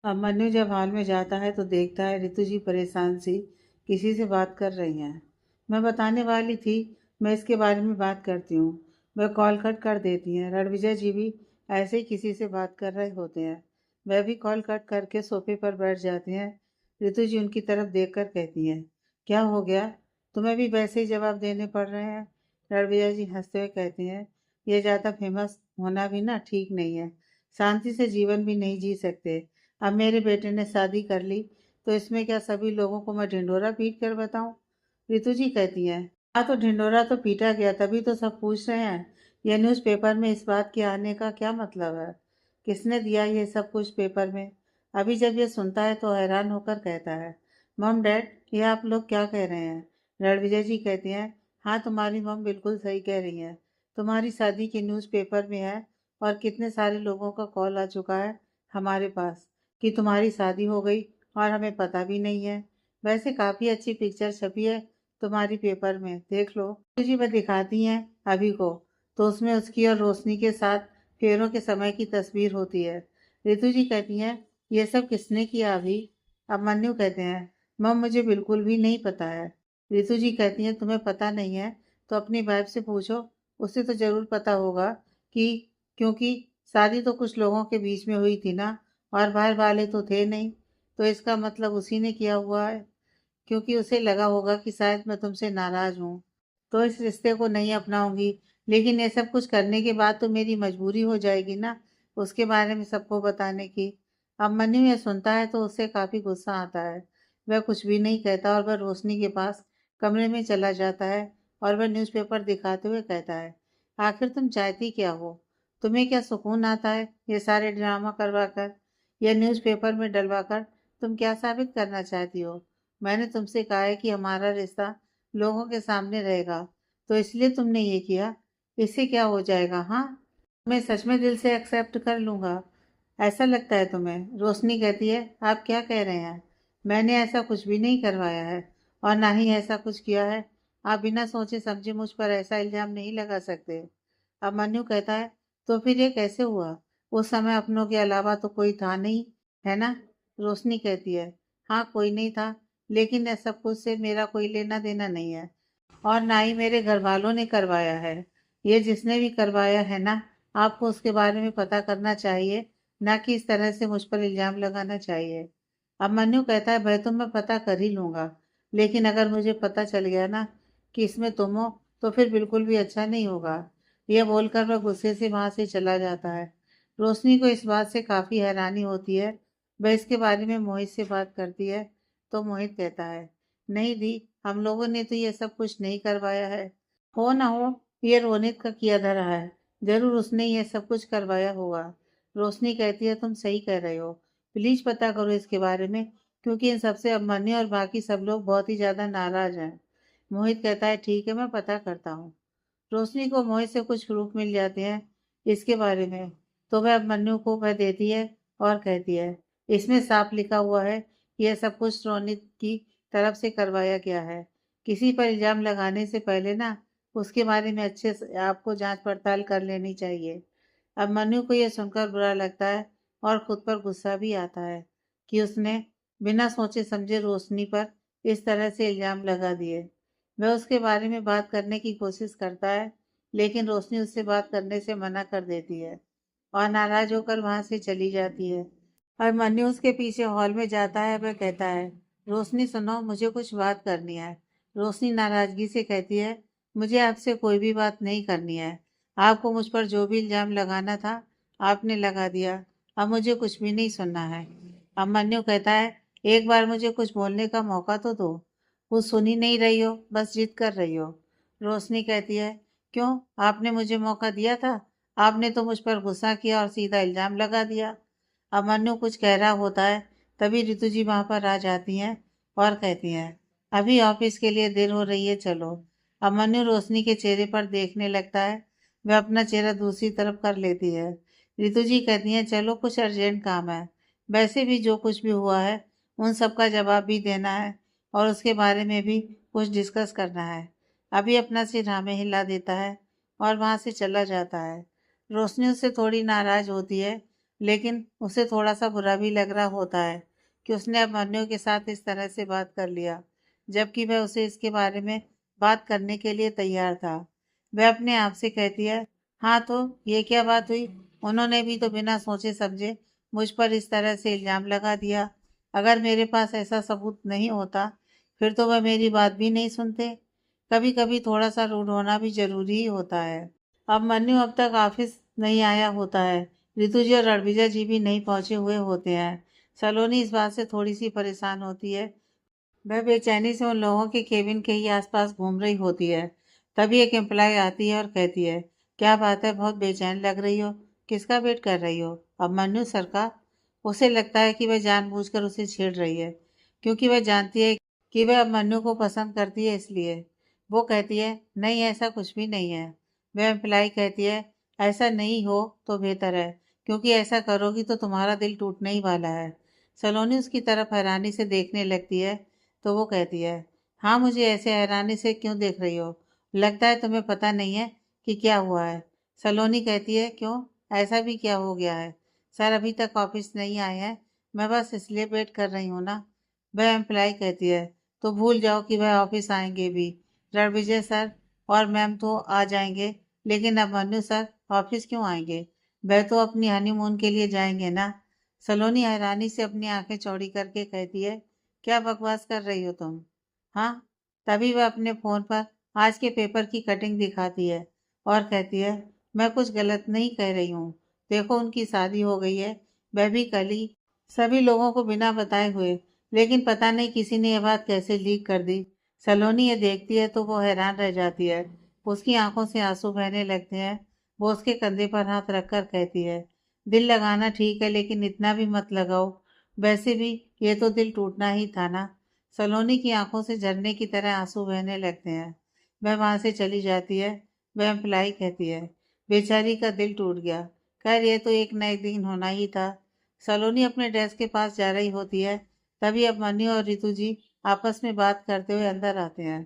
अब मन्नू जब हॉल में जाता है तो देखता है रितु जी परेशान सी किसी से बात कर रही हैं। मैं बताने वाली थी, मैं इसके बारे में बात करती हूँ। वह कॉल कट कर देती हैं। रणविजय जी भी ऐसे ही किसी से बात कर रहे होते हैं। वह भी कॉल कट करके सोफे पर बैठ जाते हैं। रितु जी उनकी तरफ देखकर कहती हैं, क्या हो गया, तुम्हें भी वैसे ही जवाब देने पड़ रहे हैं। रणविजय जी हंसते हुए कहते हैं, ये ज़्यादा फेमस होना भी ना ठीक नहीं है। शांति से जीवन भी नहीं जी सकते। अब मेरे बेटे ने शादी कर ली तो इसमें क्या सभी लोगों को मैं ढिंढोरा पीट कर बताऊं। रितु जी कहती हैं, हाँ तो ढिंढोरा तो पीटा गया, तभी तो सब पूछ रहे हैं यह न्यूज़पेपर में इस बात के आने का क्या मतलब है। किसने दिया ये सब कुछ पेपर में। अभी जब ये सुनता है तो हैरान होकर कहता है, मम डैड ये आप लोग क्या कह रहे हैं। रणविजय जी कहते हैं, हाँ तुम्हारी मम बिल्कुल सही कह रही है। तुम्हारी शादी की न्यूज़पेपर में है और कितने सारे लोगों का कॉल आ चुका है हमारे पास कि तुम्हारी शादी हो गई और हमें पता भी नहीं है। वैसे काफ़ी अच्छी पिक्चर छपी है तुम्हारी पेपर में, देख लो। तो जी वह दिखाती हैं अभी को, तो उसमें उसकी और रोशनी के साथ फेरों के समय की तस्वीर होती है। रितु जी कहती हैं, ये सब किसने किया अभी। अब मन्नू कहते हैं, मम मुझे बिल्कुल भी नहीं पता है। रितु जी कहती हैं, तुम्हें पता नहीं है तो अपनी वाइफ से पूछो, उसे तो ज़रूर पता होगा कि क्योंकि शादी तो कुछ लोगों के बीच में हुई थी ना, और बाहर वाले तो थे नहीं, तो इसका मतलब उसी ने किया हुआ है। क्योंकि उसे लगा होगा कि शायद मैं तुमसे नाराज हूँ, तो इस रिश्ते को नहीं अपनाऊंगी। लेकिन ये सब कुछ करने के बाद तो मेरी मजबूरी हो जाएगी ना उसके बारे में सबको बताने की। अब मन्नू ये सुनता है तो उसे काफी गुस्सा आता है। वह कुछ भी नहीं कहता और वह रोशनी के पास कमरे में चला जाता है और वह न्यूज़पेपर दिखाते हुए कहता है, आखिर तुम चाहती क्या हो। तुम्हें क्या सुकून आता है ये सारे ड्रामा करवा कर, यह न्यूज़पेपर में डलवा कर। तुम क्या साबित करना चाहती हो। मैंने तुमसे कहा है कि हमारा रिश्ता लोगों के सामने रहेगा, तो इसलिए तुमने ये किया। इससे क्या हो जाएगा, हाँ। मैं सच में दिल से एक्सेप्ट कर लूँगा, ऐसा लगता है तुम्हें। रोशनी कहती है, आप क्या कह रहे हैं। मैंने ऐसा कुछ भी नहीं करवाया है और ना ही ऐसा कुछ किया है। आप बिना सोचे समझे मुझ पर ऐसा इल्ज़ाम नहीं लगा सकते। अब मन्नू कहता है, तो फिर ये कैसे हुआ। उस समय अपनों के अलावा तो कोई था नहीं, है ना। रोशनी कहती है, हाँ कोई नहीं था, लेकिन इस सब कुछ से मेरा कोई लेना देना नहीं है और ना ही मेरे घर वालों ने करवाया है। ये जिसने भी करवाया है ना, आपको उसके बारे में पता करना चाहिए, ना कि इस तरह से मुझ पर इल्ज़ाम लगाना चाहिए। अब मन्नू कहता है, भाई तो मैं पता कर ही लूँगा, लेकिन अगर मुझे पता चल गया ना कि इसमें तुम हो तो फिर बिल्कुल भी अच्छा नहीं होगा। यह बोलकर वह गुस्से से वहाँ से चला जाता है। रोशनी को इस बात से काफ़ी हैरानी होती है। वह इसके बारे में मोहित से बात करती है तो मोहित कहता है, नहीं दी, हम लोगों ने तो ये सब कुछ नहीं करवाया है। हो ना हो, ये रोनित का किया धरा है, जरूर उसने ये सब कुछ करवाया होगा। रोशनी कहती है, तुम सही कह रहे हो, प्लीज पता करो इसके बारे में, क्योंकि इन सबसे अब मन्ने और बाकी सब लोग बहुत ही ज्यादा नाराज हैं। मोहित कहता है, ठीक है मैं पता करता हूँ। रोशनी को मोहित से कुछ प्रूफ मिल जाते हैं इसके बारे में, तो वह अब मन्नू को वह देती है और कहती है, इसमें साफ लिखा हुआ है कि यह सब कुछ रोनित की तरफ से करवाया गया है। किसी पर इल्जाम लगाने से पहले ना उसके बारे में अच्छे से आपको जांच पड़ताल कर लेनी चाहिए। अब मन्नू को यह सुनकर बुरा लगता है और खुद पर गुस्सा भी आता है कि उसने बिना सोचे समझे रोशनी पर इस तरह से इल्जाम लगा दिए। वह उसके बारे में बात करने की कोशिश करता है, लेकिन रोशनी उससे बात करने से मना कर देती है और नाराज होकर वहां से चली जाती है। और मन्नू उसके पीछे हॉल में जाता है। वह कहता है, रोशनी सुनो, मुझे कुछ बात करनी है। रोशनी नाराजगी से कहती है, मुझे आपसे कोई भी बात नहीं करनी है। आपको मुझ पर जो भी इल्जाम लगाना था आपने लगा दिया, अब मुझे कुछ भी नहीं सुनना है। अब मन्नू कहता है, एक बार मुझे कुछ बोलने का मौका तो दो। वो सुन ही नहीं रही हो, बस जिद कर रही हो। रोशनी कहती है, क्यों, आपने मुझे मौका दिया था। आपने तो मुझ पर गुस्सा किया और सीधा इल्जाम लगा दिया। अब मन्नू कुछ कह रहा होता है, तभी रितु जी वहां पर आ जाती हैं और कहती हैं, अभी ऑफिस के लिए देर हो रही है, चलो। अब मन्नू रोशनी के चेहरे पर देखने लगता है। वह अपना चेहरा दूसरी तरफ कर लेती है। रितु जी कहती हैं, चलो कुछ अर्जेंट काम है। वैसे भी जो कुछ भी हुआ है उन सब का जवाब भी देना है और उसके बारे में भी कुछ डिस्कस करना है। अभी अपना सिर हाँ में हिला देता है और वहां से चला जाता है। रोशनी उससे थोड़ी नाराज होती है लेकिन उसे थोड़ा सा बुरा भी लग रहा होता है कि उसने अभिमन्यु के साथ इस तरह से बात कर लिया, जबकि वह उसे इसके बारे में बात करने के लिए तैयार था। वह अपने आप से कहती है, हाँ तो ये क्या बात हुई? उन्होंने भी तो बिना सोचे समझे मुझ पर इस तरह से इल्जाम लगा दिया। अगर मेरे पास ऐसा सबूत नहीं होता फिर तो वह मेरी बात भी नहीं सुनते। कभी कभी थोड़ा सा रूड होना भी जरूरी ही होता है। अब मन्नू अब तक ऑफिस नहीं आया होता है। रितु जी और रणविजय जी भी नहीं पहुंचे हुए होते हैं। सलोनी इस बात से थोड़ी सी परेशान होती है। वह बेचैनी से उन लोगों के केबिन के ही आसपास घूम रही होती है। तभी एक एम्प्लॉय आती है और कहती है, क्या बात है, बहुत बेचैन लग रही हो, किसका वेट कर रही हो? अब मन्नू सर का। उसे लगता है कि वह जानबूझकर उसे छेड़ रही है, क्योंकि वह जानती है कि वह अब मन्नू को पसंद करती है, इसलिए। वो कहती है, नहीं ऐसा कुछ भी नहीं है। वह एम्प्लॉय कहती है, ऐसा नहीं हो तो बेहतर है, क्योंकि ऐसा करोगी तो तुम्हारा दिल टूटने ही वाला है। सलोनी उसकी तरफ हैरानी से देखने लगती है, तो वो कहती है, हाँ मुझे ऐसे हैरानी से क्यों देख रही हो? लगता है तुम्हें पता नहीं है कि क्या हुआ है। सलोनी कहती है, क्यों, ऐसा भी क्या हो गया है? सर अभी तक ऑफिस नहीं आए हैं, मैं बस इसलिए वेट कर रही हूँ ना। वह एम्प्लॉय कहती है, तो भूल जाओ कि वह ऑफिस आएंगे भी। रणविजय सर और मैम तो आ जाएंगे, लेकिन अब मन्नू सर ऑफिस क्यों आएंगे? वह तो अपनी हनीमून के लिए जाएंगे ना। सलोनी हैरानी से अपनी आंखें चौड़ी करके कहती है, क्या बकवास कर रही हो तुम? हाँ। तभी वह अपने फोन पर आज के पेपर की कटिंग दिखाती है और कहती है, मैं कुछ गलत नहीं कह रही हूँ। देखो उनकी शादी हो गई है, वह भी कल ही, सभी लोगों को बिना बताए हुए। लेकिन पता नहीं किसी ने यह बात कैसे लीक कर दी। सलोनी ये देखती है तो वो हैरान रह जाती है। उसकी आंखों से आंसू बहने लगते हैं। वो उसके कंधे पर हाथ रखकर कहती है, दिल लगाना ठीक है, लेकिन इतना भी मत लगाओ। वैसे भी ये तो दिल टूटना ही था ना। सलोनी की आंखों से झरने की तरह आंसू बहने लगते हैं। वह वहां से चली जाती है। वह एम्प्लाई कहती है, बेचारी का दिल टूट गया। खैर ये तो एक न एक दिन होना ही था। सलोनी अपने डेस्क के पास जा रही होती है। तभी अब मन्नू और रितु जी आपस में बात करते हुए अंदर आते हैं।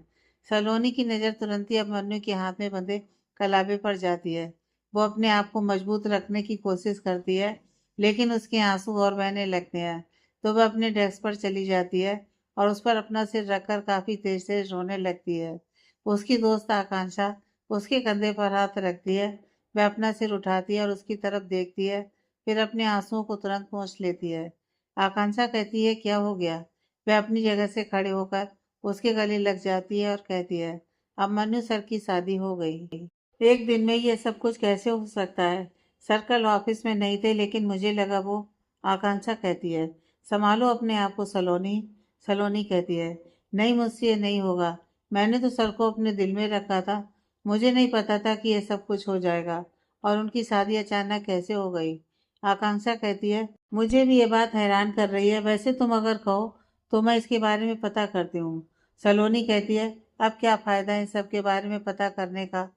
सलोनी की नज़र तुरंत ही अब मन्नू के हाथ में बंधे कलाबे पर जाती है। वो अपने आप को मजबूत रखने की कोशिश करती है, लेकिन उसके आंसू और बहने लगते हैं। तो वह अपने डेस्क पर चली जाती है और उस पर अपना सिर रखकर काफी तेज तेज रोने लगती है। उसकी दोस्त आकांक्षा उसके कंधे पर हाथ रखती है। वह अपना सिर उठाती है और उसकी तरफ देखती है, फिर अपने आंसुओं को तुरंत पोंछ लेती है। आकांक्षा कहती है, क्या हो गया? वह अपनी जगह से खड़े होकर उसके गले लग जाती है और कहती है, अब मन्नू सर की शादी हो गई। एक दिन में ये सब कुछ कैसे हो सकता है? सर कल ऑफिस में नहीं थे, लेकिन मुझे लगा वो। आकांक्षा कहती है, संभालो अपने आप को सलोनी। सलोनी कहती है, नहीं मुझसे ये नहीं होगा। मैंने तो सर को अपने दिल में रखा था। मुझे नहीं पता था कि ये सब कुछ हो जाएगा और उनकी शादी अचानक कैसे हो गई। आकांक्षा कहती है, मुझे भी ये बात हैरान कर रही है। वैसे तुम अगर कहो तो मैं इसके बारे में पता करती हूँ। सलोनी कहती है, अब क्या फायदा है इन सब के बारे में पता करने का?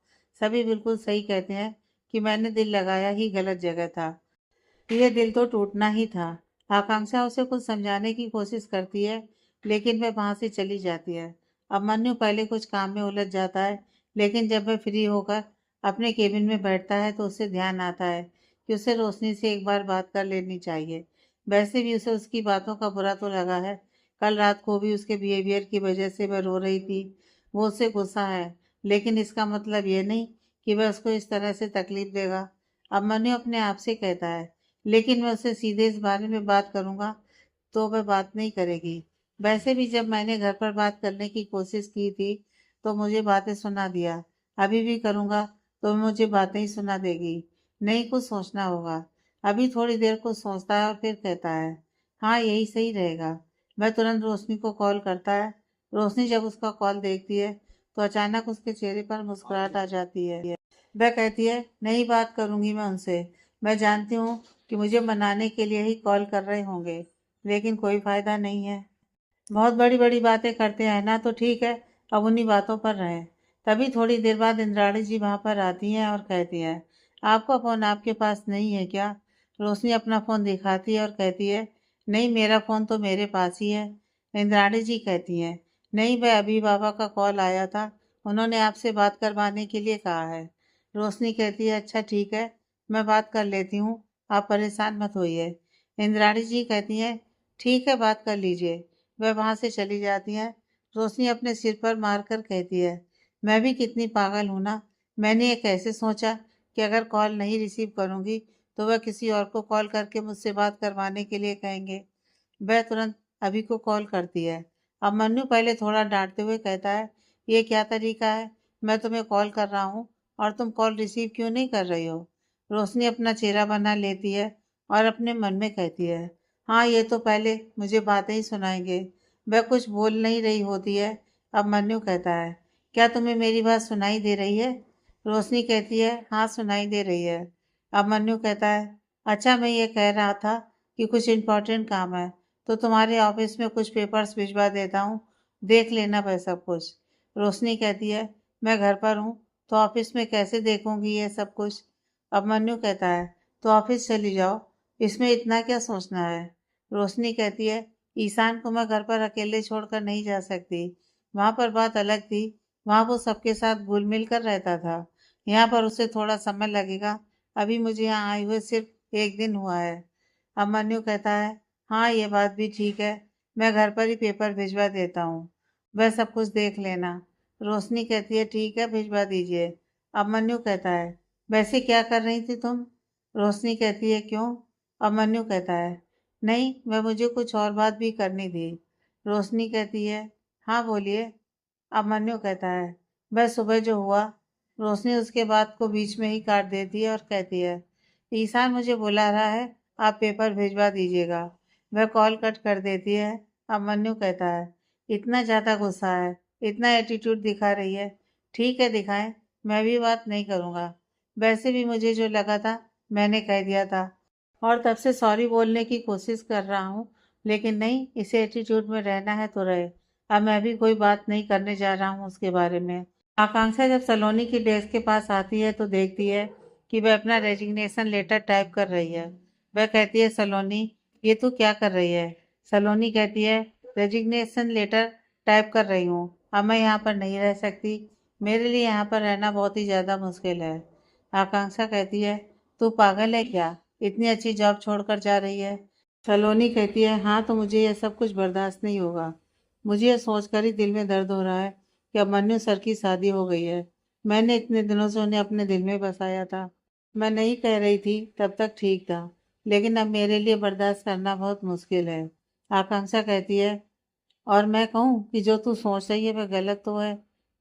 सभी बिल्कुल सही कहते हैं कि मैंने दिल लगाया ही गलत जगह था। ये दिल तो टूटना ही था। आकांक्षा उसे कुछ समझाने की कोशिश करती है, लेकिन वह वहां से चली जाती है। अब मन्नू पहले कुछ काम में उलझ जाता है, लेकिन जब वह फ्री होकर अपने केबिन में बैठता है तो उसे ध्यान आता है कि उसे रोशनी से एक बार बात कर लेनी चाहिए। वैसे भी उसे उसकी बातों का बुरा तो लगा है। कल रात को भी उसके बिहेवियर की वजह से वह रो रही थी। वो उससे गुस्सा है, लेकिन इसका मतलब ये नहीं कि वह उसको इस तरह से तकलीफ देगा। अब मन्नू अपने आप से कहता है, लेकिन मैं उससे सीधे इस बारे में बात करूंगा तो वह बात नहीं करेगी। वैसे भी जब मैंने घर पर बात करने की कोशिश की थी तो मुझे बातें सुना दिया। अभी भी करूंगा तो मुझे बातें ही सुना देगी। नहीं, कुछ सोचना होगा। अभी थोड़ी देर कुछ सोचता है और फिर कहता है, हाँ यही सही रहेगा। वह तुरंत रोशनी को कॉल करता है। रोशनी जब उसका कॉल देखती है तो अचानक उसके चेहरे पर मुस्कुराहट आ जाती है। वह कहती है, नहीं बात करूंगी मैं उनसे। मैं जानती हूँ कि मुझे मनाने के लिए ही कॉल कर रहे होंगे, लेकिन कोई फायदा नहीं है। बहुत बड़ी बड़ी बातें करते हैं ना, तो ठीक है, अब उन्हीं बातों पर रहें। तभी थोड़ी देर बाद इंद्राणी जी वहां पर आती हैं और कहती हैं, आपका फोन आपके पास नहीं है क्या? रोशनी अपना फोन दिखाती है और कहती है, नहीं मेरा फोन तो मेरे पास ही है। इंद्राणी जी कहती हैं, नहीं वह अभी बाबा का कॉल आया था, उन्होंने आपसे बात करवाने के लिए कहा है। रोशनी कहती है, अच्छा ठीक है, मैं बात कर लेती हूँ, आप परेशान मत होइए। इंद्राणी जी कहती हैं, ठीक है, बात कर लीजिए। वह वहाँ से चली जाती हैं। रोशनी अपने सिर पर मारकर कहती है, मैं भी कितनी पागल हूँ ना। मैंने ये कैसे सोचा कि अगर कॉल नहीं रिसीव करूँगी तो वह किसी और को कॉल करके मुझसे बात करवाने के लिए कहेंगे। वह तुरंत अभी को कॉल करती है। अब मन्नू पहले थोड़ा डांटते हुए कहता है, ये क्या तरीका है? मैं तुम्हें कॉल कर रहा हूँ और तुम कॉल रिसीव क्यों नहीं कर रही हो? रोशनी अपना चेहरा बना लेती है और अपने मन में कहती है, हाँ, ये तो पहले मुझे बातें ही सुनाएंगे। वह कुछ बोल नहीं रही होती है। अब मन्नू कहता है, क्या तुम्हें मेरी बात सुनाई दे रही है? रोशनी कहती है, हाँ, सुनाई दे रही है। अब मन्नू कहता है, अच्छा, मैं ये कह रहा था कि कुछ इम्पोर्टेंट काम है तो तुम्हारे ऑफिस में कुछ पेपर्स भिजवा देता हूँ, देख लेना वह सब कुछ। रोशनी कहती है, मैं घर पर हूँ तो ऑफिस में कैसे देखूंगी ये सब कुछ? अभिमन्यु कहता है, तो ऑफिस चली जाओ, इसमें इतना क्या सोचना है? रोशनी कहती है, ईशान को मैं घर पर अकेले छोड़कर नहीं जा सकती। वहाँ पर बात अलग थी। वहाँ वो सबके साथ घुल मिल कर रहता था। यहाँ पर उसे थोड़ा समय लगेगा। अभी मुझे यहाँ आए हुए सिर्फ एक दिन हुआ है। अभिमन्यु कहता है, हाँ, ये बात भी ठीक है। मैं घर पर ही पेपर भिजवा देता हूँ, वह सब कुछ देख लेना। रोशनी कहती है, ठीक है, भिजवा दीजिए। अभिमन्यु कहता है, वैसे क्या कर रही थी तुम? रोशनी कहती है, क्यों? अभिमन्यु कहता है, नहीं, वह मुझे कुछ और बात भी करनी थी। रोशनी कहती है, हाँ, बोलिए। अभिमन्यु कहता है, वह सुबह जो हुआ। रोशनी उसके बात को बीच में ही काट देती है और कहती है, ईशान मुझे बुला रहा है, आप पेपर भिजवा दीजिएगा। वह कॉल कट कर देती है। अभिमन्यु कहता है, इतना ज़्यादा गुस्सा है, इतना एटीट्यूड दिखा रही है। ठीक है, दिखाएं, मैं भी बात नहीं करूँगा। वैसे भी मुझे जो लगा था मैंने कह दिया था और तब से सॉरी बोलने की कोशिश कर रहा हूँ, लेकिन नहीं, इसे एटीट्यूड में रहना है तो रहे। अब मैं भी कोई बात नहीं करने जा रहा हूँ उसके बारे में। आकांक्षा जब सलोनी की डेस्क के पास आती है तो देखती है कि वह अपना रेजिग्नेशन लेटर टाइप कर रही है। वह कहती है, सलोनी, ये तू क्या कर रही है? सलोनी कहती है, रेजिग्नेशन लेटर टाइप कर रही हूँ। अब मैं यहाँ पर नहीं रह सकती। मेरे लिए यहाँ पर रहना बहुत ही ज़्यादा मुश्किल है। आकांक्षा कहती है, तू पागल है क्या? इतनी अच्छी जॉब छोड़कर जा रही है? सलोनी कहती है, हाँ, तो मुझे यह सब कुछ बर्दाश्त नहीं होगा। मुझे यह सोचकर ही दिल में दर्द हो रहा है कि अभिमन्यु सर की शादी हो गई है। मैंने इतने दिनों से उन्हें अपने दिल में बसाया था। मैं नहीं कह रही थी तब तक ठीक था, लेकिन अब मेरे लिए बर्दाश्त करना बहुत मुश्किल है। आकांक्षा कहती है, और मैं कहूँ कि जो तू सोच रही है वह गलत तो है।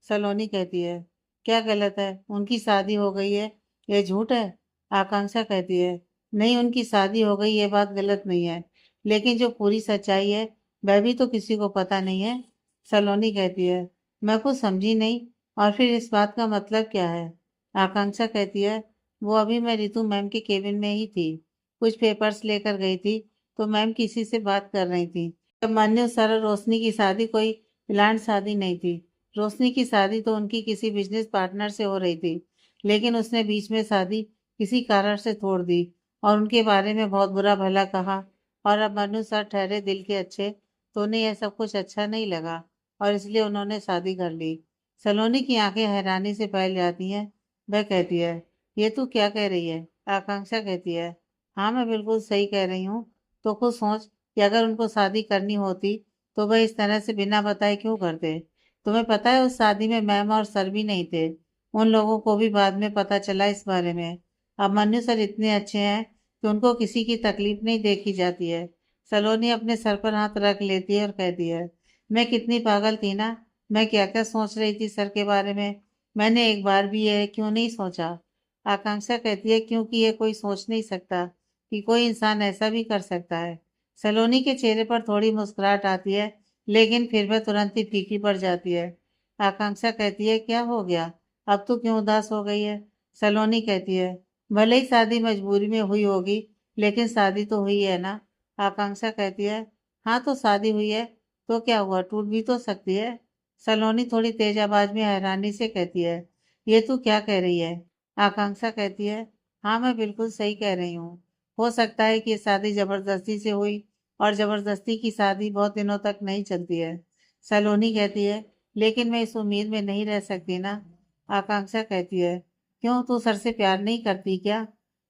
सलोनी कहती है, क्या गलत है? उनकी शादी हो गई है, यह झूठ है? आकांक्षा कहती है, नहीं, उनकी शादी हो गई ये बात गलत नहीं है, लेकिन जो पूरी सच्चाई है वह भी तो किसी को पता नहीं है। सलोनी कहती है, मैं कुछ समझी नहीं, और फिर इस बात का मतलब क्या है? आकांक्षा कहती है, वो अभी मैं रितु मैम के केबिन में ही थी, कुछ पेपर्स लेकर गई थी तो मैम किसी से बात कर रही थी। जब मान्य सर और रोशनी की शादी कोई प्लान्ड शादी नहीं थी। रोशनी की शादी तो उनकी किसी बिजनेस पार्टनर से हो रही थी, लेकिन उसने बीच में शादी किसी कारण से तोड़ दी और उनके बारे में बहुत बुरा भला कहा। और अब मनु सर ठहरे दिल के अच्छे, तो उन्हें यह सब कुछ अच्छा नहीं लगा और इसलिए उन्होंने शादी कर ली। सलोनी की आंखें हैरानी से फैल जाती हैं। वह कहती है, ये तू क्या कह रही है? आकांक्षा कहती है, हाँ, मैं बिल्कुल सही कह रही हूँ। तो खुद सोच कि अगर उनको शादी करनी होती तो वह इस तरह से बिना बताए क्यों करते? तुम्हें पता है उस शादी में मैम और सर भी नहीं थे। उन लोगों को भी बाद में पता चला इस बारे में। अब मन्नू सर इतने अच्छे हैं कि उनको किसी की तकलीफ नहीं देखी जाती है। सलोनी अपने सर पर हाथ रख लेती है और कहती है, मैं कितनी पागल थी ना। मैं क्या क्या सोच रही थी सर के बारे में। मैंने एक बार भी यह क्यों नहीं सोचा? आकांक्षा कहती है, क्योंकि ये कोई सोच नहीं सकता कि कोई इंसान ऐसा भी कर सकता है। सलोनी के चेहरे पर थोड़ी मुस्कुराहट आती है, लेकिन फिर वह तुरंत ही फीकी पड़ जाती है। आकांक्षा कहती है, क्या हो गया? अब तो क्यों उदास हो गई है? सलोनी कहती है, भले ही शादी मजबूरी में हुई होगी, लेकिन शादी तो हुई है ना। आकांक्षा कहती है, हाँ, तो शादी हुई है तो क्या हुआ, टूट भी तो सकती है। सलोनी थोड़ी तेज आवाज में हैरानी से कहती है, ये तू क्या कह रही है? आकांक्षा कहती है, हाँ, मैं बिल्कुल सही कह रही हूँ। हो सकता है कि ये शादी जबरदस्ती से हुई, और जबरदस्ती की शादी बहुत दिनों तक नहीं चलती है। सलोनी कहती है, लेकिन मैं इस उम्मीद में नहीं रह सकती ना। आकांक्षा कहती है, क्यों, तू सर से प्यार नहीं करती क्या?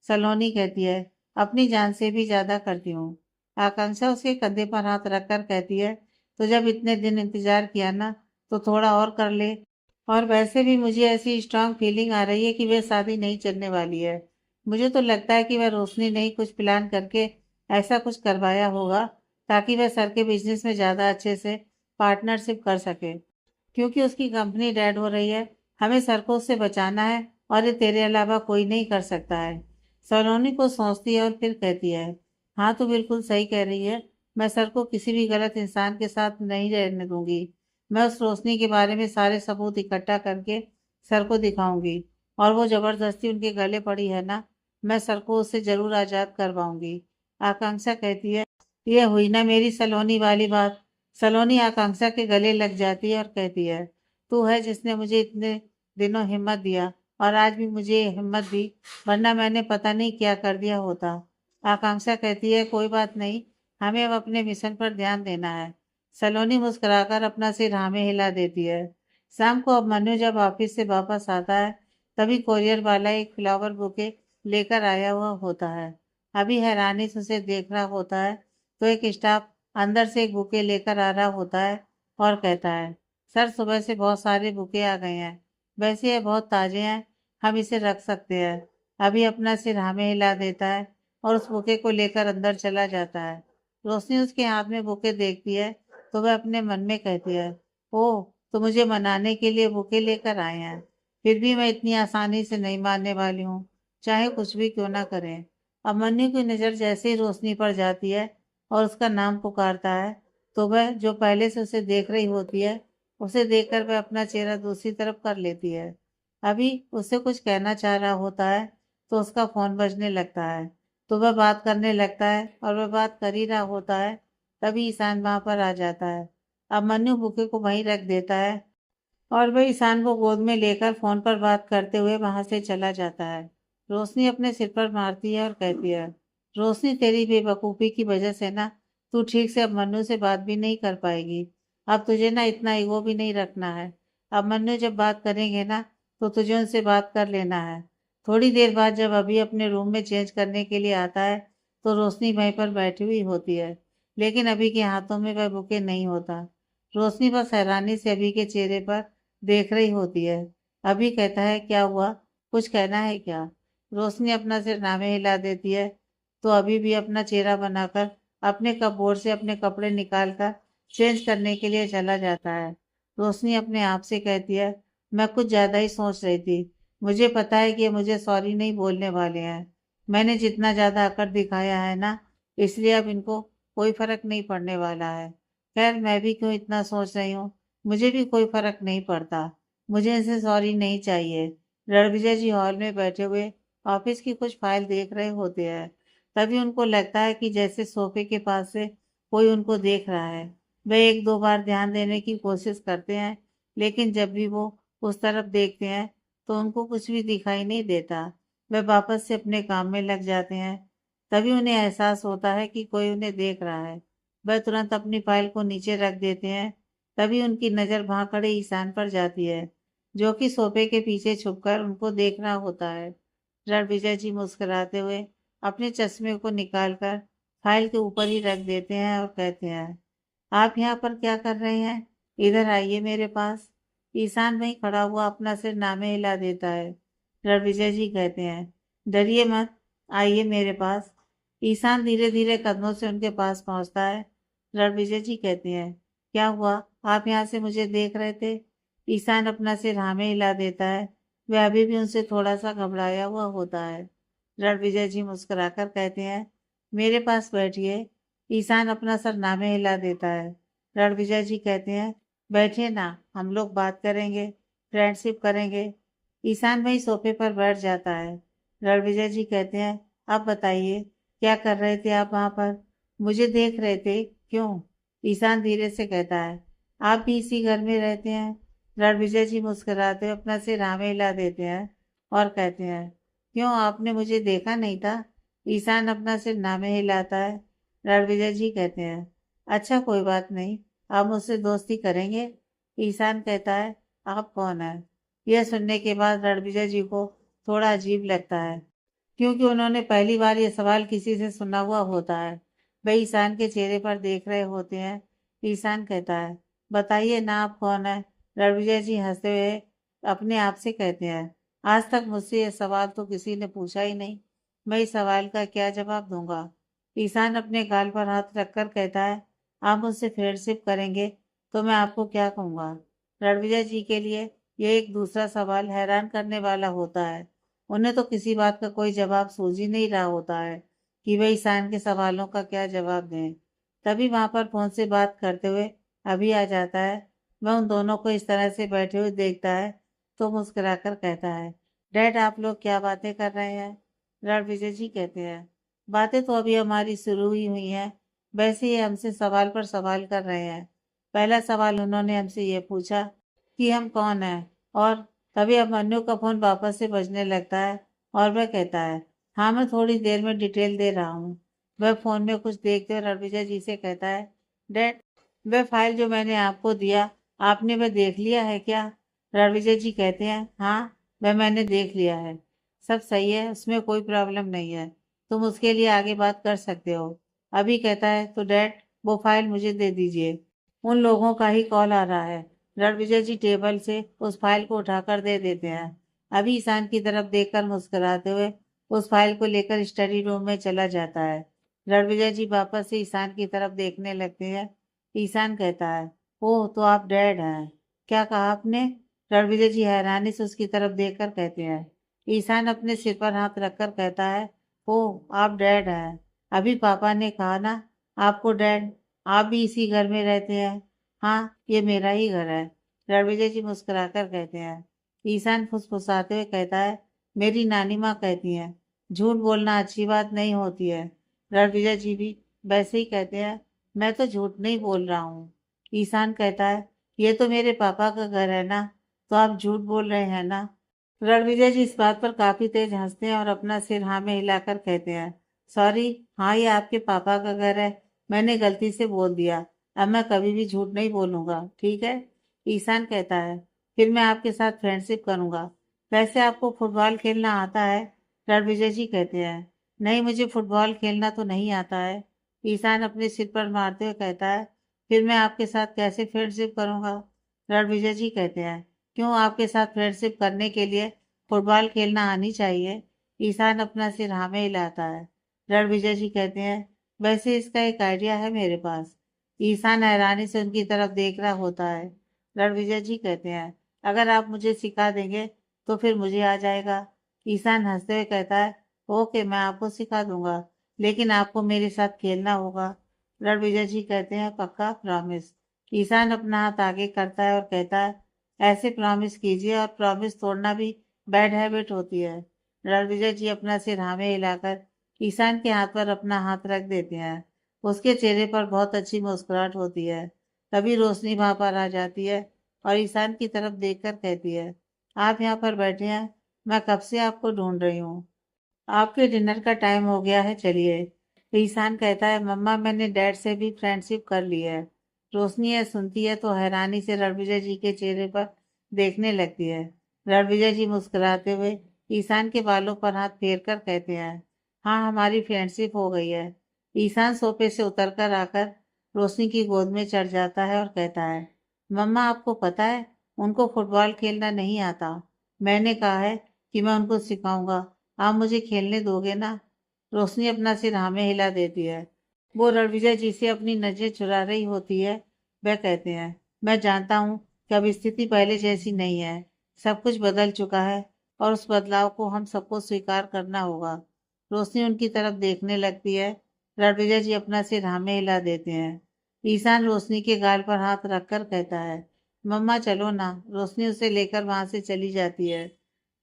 सलोनी कहती है, अपनी जान से भी ज्यादा करती हूँ। आकांक्षा उसके कंधे पर हाथ रखकर कहती है, तो जब इतने दिन इंतजार किया ना, तो थोड़ा और कर ले। और वैसे भी मुझे ऐसी स्ट्रांग फीलिंग आ रही है कि वह शादी नहीं चलने वाली है। मुझे तो लगता है कि वह रोशनी ने ही कुछ प्लान करके ऐसा कुछ करवाया होगा, ताकि वह सर के बिजनेस में ज्यादा अच्छे से पार्टनरशिप कर सके। क्योंकि उसकी कंपनी डेड हो रही है, हमें सर को उससे बचाना है, और ये तेरे अलावा कोई नहीं कर सकता है। सलोनी को सोचती है और फिर कहती है, हाँ तो बिल्कुल सही कह रही है। मैं सर को किसी भी गलत इंसान के साथ नहीं रहने दूंगी। मैं उस रोशनी के बारे में सारे सबूत इकट्ठा करके सर को दिखाऊंगी, और वो जबरदस्ती उनके गले पड़ी है ना, मैं सर को उससे जरूर आजाद करवाऊंगी। आकांक्षा कहती है, ये हुई ना मेरी सलोनी वाली बात। सलोनी आकांक्षा के गले लग जाती है और कहती है, तू है जिसने मुझे इतने दिनों हिम्मत दिया, और आज भी मुझे ये हिम्मत दी, वरना मैंने पता नहीं क्या कर दिया होता। आकांक्षा कहती है, कोई बात नहीं, हमें अब अपने मिशन पर ध्यान देना है। सलोनी मुस्कुराकर अपना सिर हाँ में हिला देती है। शाम को अब मनु जब ऑफिस से वापस आता है, तभी कोरियर वाला एक फ्लावर बुके लेकर आया हुआ होता है। अभी हैरानी से उसे देख रहा होता है, तो एक स्टाफ अंदर से एक बुके लेकर आ रहा होता है और कहता है, सर सुबह से बहुत सारे बुके आ गए हैं, वैसे ये बहुत ताजे हैं, हम इसे रख सकते हैं। अभी अपना सिर हाँ में हिला देता है और उस बुके को लेकर अंदर चला जाता है। रोशनी उसके हाथ में बुके देखती है, तो वह अपने मन में कहती है, ओह, तो मुझे मनाने के लिए बुके लेकर आए हैं। फिर भी मैं इतनी आसानी से नहीं मानने वाली हूँ, चाहे कुछ भी क्यों ना करें। अब मन्नू की नज़र जैसे ही रोशनी पर जाती है और उसका नाम पुकारता है, तो वह जो पहले से उसे देख रही होती है, उसे देखकर वह अपना चेहरा दूसरी तरफ कर लेती है। अभी उससे कुछ कहना चाह रहा होता है, तो उसका फोन बजने लगता है। तो वह बात करने लगता है, और वह बात कर ही रहा होता है, तभी ईशान वहां पर आ जाता है। अब मन्नू बुके को वहीं रख देता है, और वह ईशान को गोद में लेकर फोन पर बात करते हुए वहां से चला जाता है। रोशनी अपने सिर पर मारती है और कहती है, रोशनी, तेरी बेवकूफ़ी की वजह से ना, तू ठीक से अब मन्नू से बात भी नहीं कर पाएगी। अब तुझे ना इतना ईगो भी नहीं रखना है। अब मन्नू जब बात करेंगे ना, तो तुझे उनसे बात कर लेना है। थोड़ी देर बाद जब अभी अपने रूम में चेंज करने के लिए आता है, तो रोशनी वहीं पर बैठी हुई होती है, लेकिन अभी के हाथों में वह बुके नहीं होता। रोशनी बस हैरानी से अभी के चेहरे पर देख रही होती है। अभी कहता है, क्या हुआ, कुछ कहना है क्या? रोशनी अपना सिर नामे हिला देती है, तो अभी भी अपना चेहरा बनाकर अपने कपबोर्ड से अपने कपड़े निकालकर चेंज करने के लिए चला जाता है। रोशनी अपने आप से कहती है, मैं कुछ ज्यादा ही सोच रही थी। मुझे पता है कि ये मुझे सॉरी नहीं बोलने वाले हैं। मैंने जितना ज्यादा अकड़ दिखाया है ना, इसलिए अब इनको कोई फर्क नहीं पड़ने वाला है। खैर, मैं भी क्यों इतना सोच रही हूँ, मुझे भी कोई फर्क नहीं पड़ता। मुझे इनसे सॉरी नहीं चाहिए। रणविजय जी हॉल में बैठे हुए ऑफिस की कुछ फाइल देख रहे होते हैं। तभी उनको लगता है कि जैसे सोफे के पास से कोई उनको देख रहा है। वे एक दो बार ध्यान देने की कोशिश करते हैं, लेकिन जब भी वो उस तरफ देखते हैं, तो उनको कुछ भी दिखाई नहीं देता। वे वापस से अपने काम में लग जाते हैं। तभी उन्हें एहसास होता है कि कोई उन्हें देख रहा है। वह तुरंत अपनी फाइल को नीचे रख देते हैं। तभी उनकी नज़र वहां खड़े ईशान पर जाती है, जो कि सोफे के पीछे छुपकर उनको देख रहा होता है। रणविजय जी मुस्कुराते हुए अपने चश्मे को निकालकर फाइल के ऊपर ही रख देते हैं और कहते हैं, आप यहाँ पर क्या कर रहे हैं? इधर आइए मेरे पास। ईशान वहीं खड़ा हुआ अपना सिर नामे हिला देता है। रणविजय जी कहते हैं, डरिए मत, आइए मेरे पास। ईशान धीरे धीरे कदमों से उनके पास पहुंचता है। रणविजय जी कहते हैं, क्या हुआ, आप यहाँ से मुझे देख रहे थे? ईशान अपना सिर हाँ में हिला देता है। वह अभी भी उनसे थोड़ा सा घबराया हुआ होता है। रणविजय जी मुस्कुराकर कहते हैं, मेरे पास बैठिए। ईशान अपना सर नामे हिला देता है। रणविजय जी कहते हैं, बैठिए ना, हम लोग बात करेंगे, फ्रेंडशिप करेंगे। ईशान वही सोफे पर बैठ जाता है। रणविजय जी कहते हैं, आप बताइए, क्या कर रहे थे आप वहां पर? मुझे देख रहे थे, क्यों? ईशान धीरे से कहता है, आप भी इसी घर में रहते हैं? रणविजय जी मुस्कुराते हुए अपना सिर हाँ में हिला देते हैं और कहते हैं, क्यों, आपने मुझे देखा नहीं था? ईशान अपना सिर ना में हिलाता है। रणविजय जी कहते हैं, अच्छा कोई बात नहीं, आप मुझसे दोस्ती करेंगे? ईशान कहता है, आप कौन है? यह सुनने के बाद रणविजय जी को थोड़ा अजीब लगता है। क्योंकि उन्होंने पहली बार ये सवाल किसी से सुना हुआ होता है। वे ईशान के चेहरे पर देख रहे होते हैं। ईशान कहता है, बताइए ना, आप कौन है? रणविजय जी हंसते हुए अपने आप से कहते हैं, आज तक मुझसे ये सवाल तो किसी ने पूछा ही नहीं, मैं इस सवाल का क्या जवाब दूंगा? ईशान अपने गाल पर हाथ रखकर कहता है, आप मुझसे फ्रेंडशिप करेंगे तो मैं आपको क्या कहूँगा? रणविजय जी के लिए ये एक दूसरा सवाल हैरान करने वाला होता है। उन्हें तो किसी बात का कोई जवाब सूझ ही नहीं रहा होता है कि वे ईशान के सवालों का क्या जवाब दें। तभी वहां पर फोन से बात करते हुए अभी आ जाता है। वह उन दोनों को इस तरह से बैठे हुए देखता है तो मुस्कुराकर कहता है, डैड आप लोग क्या बातें कर रहे हैं? रणविजय जी कहते हैं, बातें तो अभी हमारी शुरू ही हुई हैं, वैसे ये हमसे सवाल पर सवाल कर रहे हैं। पहला सवाल उन्होंने हमसे ये पूछा कि हम कौन हैं, और तभी अभिमन्यु का फोन वापस से बजने लगता है और वह कहता है, हाँ मैं थोड़ी देर में डिटेल दे रहा हूँ। वह फोन में कुछ देखते हुए रणविजय जी से कहता है, डैड वह फाइल जो मैंने आपको दिया, आपने वह देख लिया है क्या? रणविजय जी कहते हैं, हाँ वह मैंने देख लिया है, सब सही है, उसमें कोई प्रॉब्लम नहीं है, तुम उसके लिए आगे बात कर सकते हो। अभी कहता है, तो डैड वो फाइल मुझे दे दीजिए, उन लोगों का ही कॉल आ रहा है। रणविजय जी टेबल से उस फाइल को उठाकर दे देते हैं। अभी ईशान की तरफ देखकर मुस्कुराते हुए उस फाइल को लेकर स्टडी रूम में चला जाता है। रणविजय जी वापस से ईशान की तरफ देखने लगते हैं। ईशान कहता है, ओह तो आप डैड हैं? क्या कहा आपने? रणविजय जी हैरानी से उसकी तरफ देखकर कहते हैं। ईशान अपने सिर पर हाथ रखकर कहता है, ओह आप डैड हैं? अभी पापा ने कहा ना आपको डैड, आप भी इसी घर में रहते हैं? हाँ ये मेरा ही घर है, रणविजय जी मुस्कुराकर कहते हैं। ईशान फुसफुसाते हुए कहता है, मेरी नानी माँ कहती हैं झूठ बोलना अच्छी बात नहीं होती है। रणविजय जी भी वैसे ही कहते हैं, मैं तो झूठ नहीं बोल रहा हूँ। ईशान कहता है, ये तो मेरे पापा का घर है ना, तो आप झूठ बोल रहे हैं ना? रणविजय जी इस बात पर काफी तेज हंसते हैं और अपना सिर हाँ में हिलाकर कहते हैं, सॉरी, हाँ ये आपके पापा का घर है, मैंने गलती से बोल दिया, अब मैं कभी भी झूठ नहीं बोलूंगा, ठीक है? ईशान कहता है, फिर मैं आपके साथ फ्रेंडशिप करूंगा। वैसे आपको फुटबॉल खेलना आता है? रणविजय जी कहते हैं, नहीं मुझे फुटबॉल खेलना तो नहीं आता है। ईशान अपने सिर पर मारते हुए कहता है, फिर मैं आपके साथ कैसे फ्रेंडशिप करूंगा? रणविजय जी कहते हैं, क्यों, आपके साथ फ्रेंडशिप करने के लिए फुटबॉल खेलना आनी चाहिए। ईशान अपना सिर हाँ में हिलाता है। रणविजय जी कहते हैं, वैसे इसका एक आइडिया है मेरे पास। ईशान हैरानी से उनकी तरफ देख रहा होता है। रणविजय जी कहते हैं, अगर आप मुझे सिखा देंगे तो फिर मुझे आ जाएगा। ईशान हंसते हुए कहता है, ओके मैं आपको सिखा दूंगा, लेकिन आपको मेरे साथ खेलना होगा। रणविजय जी कहते हैं, पक्का, प्रॉमिस? ईशान अपना हाथ आगे करता है और कहता है, ऐसे प्रॉमिस कीजिए, और प्रॉमिस तोड़ना भी बैड हैबिट होती है। रणविजय जी अपना सिर हाँ में हिलाकर ईशान के हाथ पर अपना हाथ रख देते हैं। उसके चेहरे पर बहुत अच्छी मुस्कुराहट होती है। तभी रोशनी वहां पर आ जाती है और ईशान की तरफ देखकर कहती है, आप यहाँ पर बैठे हैं, मैं कब से आपको ढूंढ रही हूँ, आपके डिनर का टाइम हो गया है, चलिए। ईशान कहता है, मम्मा मैंने डैड से भी फ्रेंडशिप कर ली है। रोशनी यह सुनती है तो हैरानी से रणविजय जी के चेहरे पर देखने लगती है। रणविजय जी मुस्कुराते हुए ईशान के बालों पर हाथ फेर कर कहते हैं, हाँ हमारी फ्रेंडशिप हो गई है। ईशान सोफे से उतरकर आकर रोशनी की गोद में चढ़ जाता है और कहता है, मम्मा आपको पता है उनको फुटबॉल खेलना नहीं आता, मैंने कहा है कि मैं उनको सिखाऊंगा, आप मुझे खेलने दोगे ना? रोशनी अपना सिर हाँ में हिला देती है। वो रणविजय जी से अपनी नजरें चुरा रही होती है। वह कहते हैं, मैं जानता हूँ कि अब स्थिति पहले जैसी नहीं है, सब कुछ बदल चुका है और उस बदलाव को हम सबको स्वीकार करना होगा। रोशनी उनकी तरफ देखने लगती है। रणविजय जी अपना सिर हाँ में हिला देते हैं। ईशान रोशनी के गाल पर हाथ रखकर कहता है, मम्मा चलो ना। रोशनी उसे लेकर वहां से चली जाती है।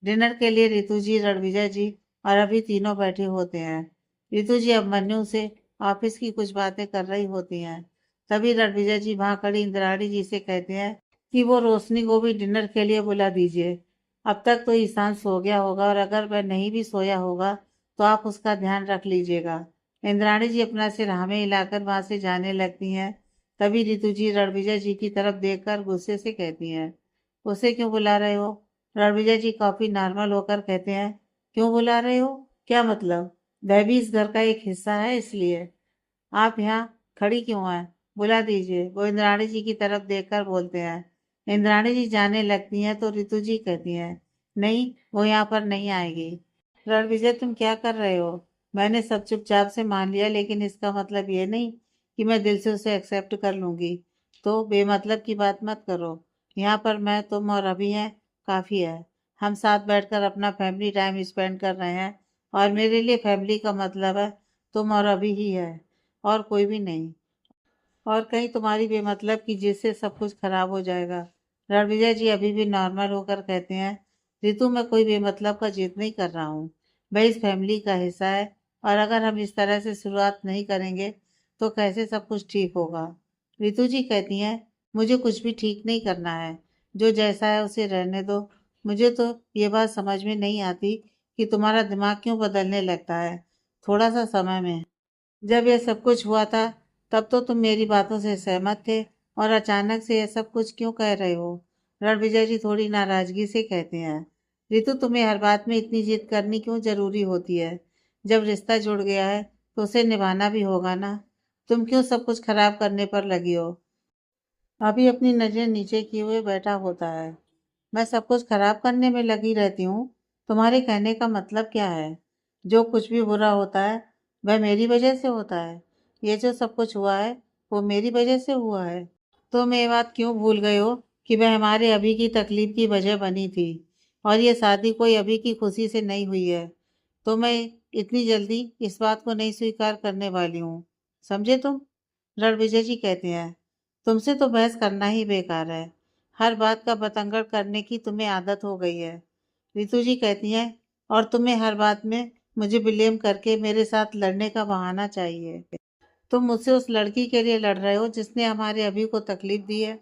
डिनर के लिए रितु जी, रणविजय जी और अभी तीनों बैठे होते हैं। रितु जी अभिमन्यु से ऑफिस की कुछ बातें कर रही होती हैं। तभी रणविजय जी वहां खड़ी इंद्राणी जी से कहते हैं कि वो रोशनी को भी डिनर के लिए बुला दीजिए। अब तक तो ईशान सो गया होगा, और अगर वह नहीं भी सोया होगा तो आप उसका ध्यान रख लीजिएगा। इंद्राणी जी अपना सिर हाँ में हिलाकर वहां से जाने लगती हैं। तभी रितु जी रणविजय जी की तरफ देखकर गुस्से से कहती हैं, उसे क्यों बुला रहे हो? रणविजय जी काफी नॉर्मल होकर कहते हैं, क्यों बुला रहे हो? क्या मतलब? वह भी इस घर का एक हिस्सा है इसलिए। आप यहाँ खड़ी क्यों हैं? बुला दीजिए। वो इंद्राणी जी की तरफ देखकर बोलते हैं। इंद्राणी जी जाने लगती हैं तो रितु जी कहती हैं, नहीं, वो यहाँ पर नहीं आएगी। रणविजय, तुम क्या कर रहे हो? मैंने सब चुपचाप से मान लिया, लेकिन इसका मतलब ये नहीं कि मैं दिल से उसे एक्सेप्ट कर लूंगी। तो बेमतलब की बात मत करो। यहाँ पर मैं, तुम और अभी हैं, काफी है। हम साथ बैठकर अपना फैमिली टाइम स्पेंड कर रहे हैं, और मेरे लिए फैमिली का मतलब है तुम और अभी ही है, और कोई भी नहीं। और कहीं तुम्हारी बेमतलब की जिद से सब कुछ खराब हो जाएगा। रणविजय जी अभी भी नॉर्मल होकर कहते हैं, रितु, मैं कोई बेमतलब का जिद नहीं कर रहा हूँ। मैं इस फैमिली का हिस्सा है, और अगर हम इस तरह से शुरुआत नहीं करेंगे तो कैसे सब कुछ ठीक होगा? रितु जी कहती हैं, मुझे कुछ भी ठीक नहीं करना है। जो जैसा है उसे रहने दो। मुझे तो ये बात समझ में नहीं आती कि तुम्हारा दिमाग क्यों बदलने लगता है थोड़ा सा समय में। जब यह सब कुछ हुआ था तब तो तुम मेरी बातों से सहमत थे, और अचानक से यह सब कुछ क्यों कह रहे हो? रणविजय जी थोड़ी नाराजगी से कहते हैं, रितु, तुम्हें हर बात में इतनी जिद करनी क्यों जरूरी होती है? जब रिश्ता जुड़ गया है तो उसे निभाना भी होगा ना। तुम क्यों सब कुछ खराब करने पर लगी हो? अभी अपनी नजर नीचे किए हुए बैठा होता है। मैं सब कुछ खराब करने में लगी रहती हूँ। तुम्हारे कहने का मतलब क्या है? जो कुछ भी बुरा होता है वह मेरी वजह से होता है। ये जो सब कुछ हुआ है वो मेरी वजह से हुआ है। तुम ये बात क्यों भूल गए हो कि वह हमारे अभी की तकलीफ की वजह बनी थी, और ये शादी कोई अभी की खुशी से नहीं हुई है। तो मैं इतनी जल्दी इस बात को नहीं स्वीकार करने वाली हूँ। समझे तुम? रणविजय जी कहते हैं, तुमसे तो बहस करना ही बेकार है। हर बात का बतंगड़ करने की तुम्हें आदत हो गई है। रितु जी कहती हैं, और तुम्हें हर बात में मुझे ब्लेम करके मेरे साथ लड़ने का बहाना चाहिए। तुम मुझसे उस लड़की के लिए लड़ रहे हो जिसने हमारे अभी को तकलीफ दी है।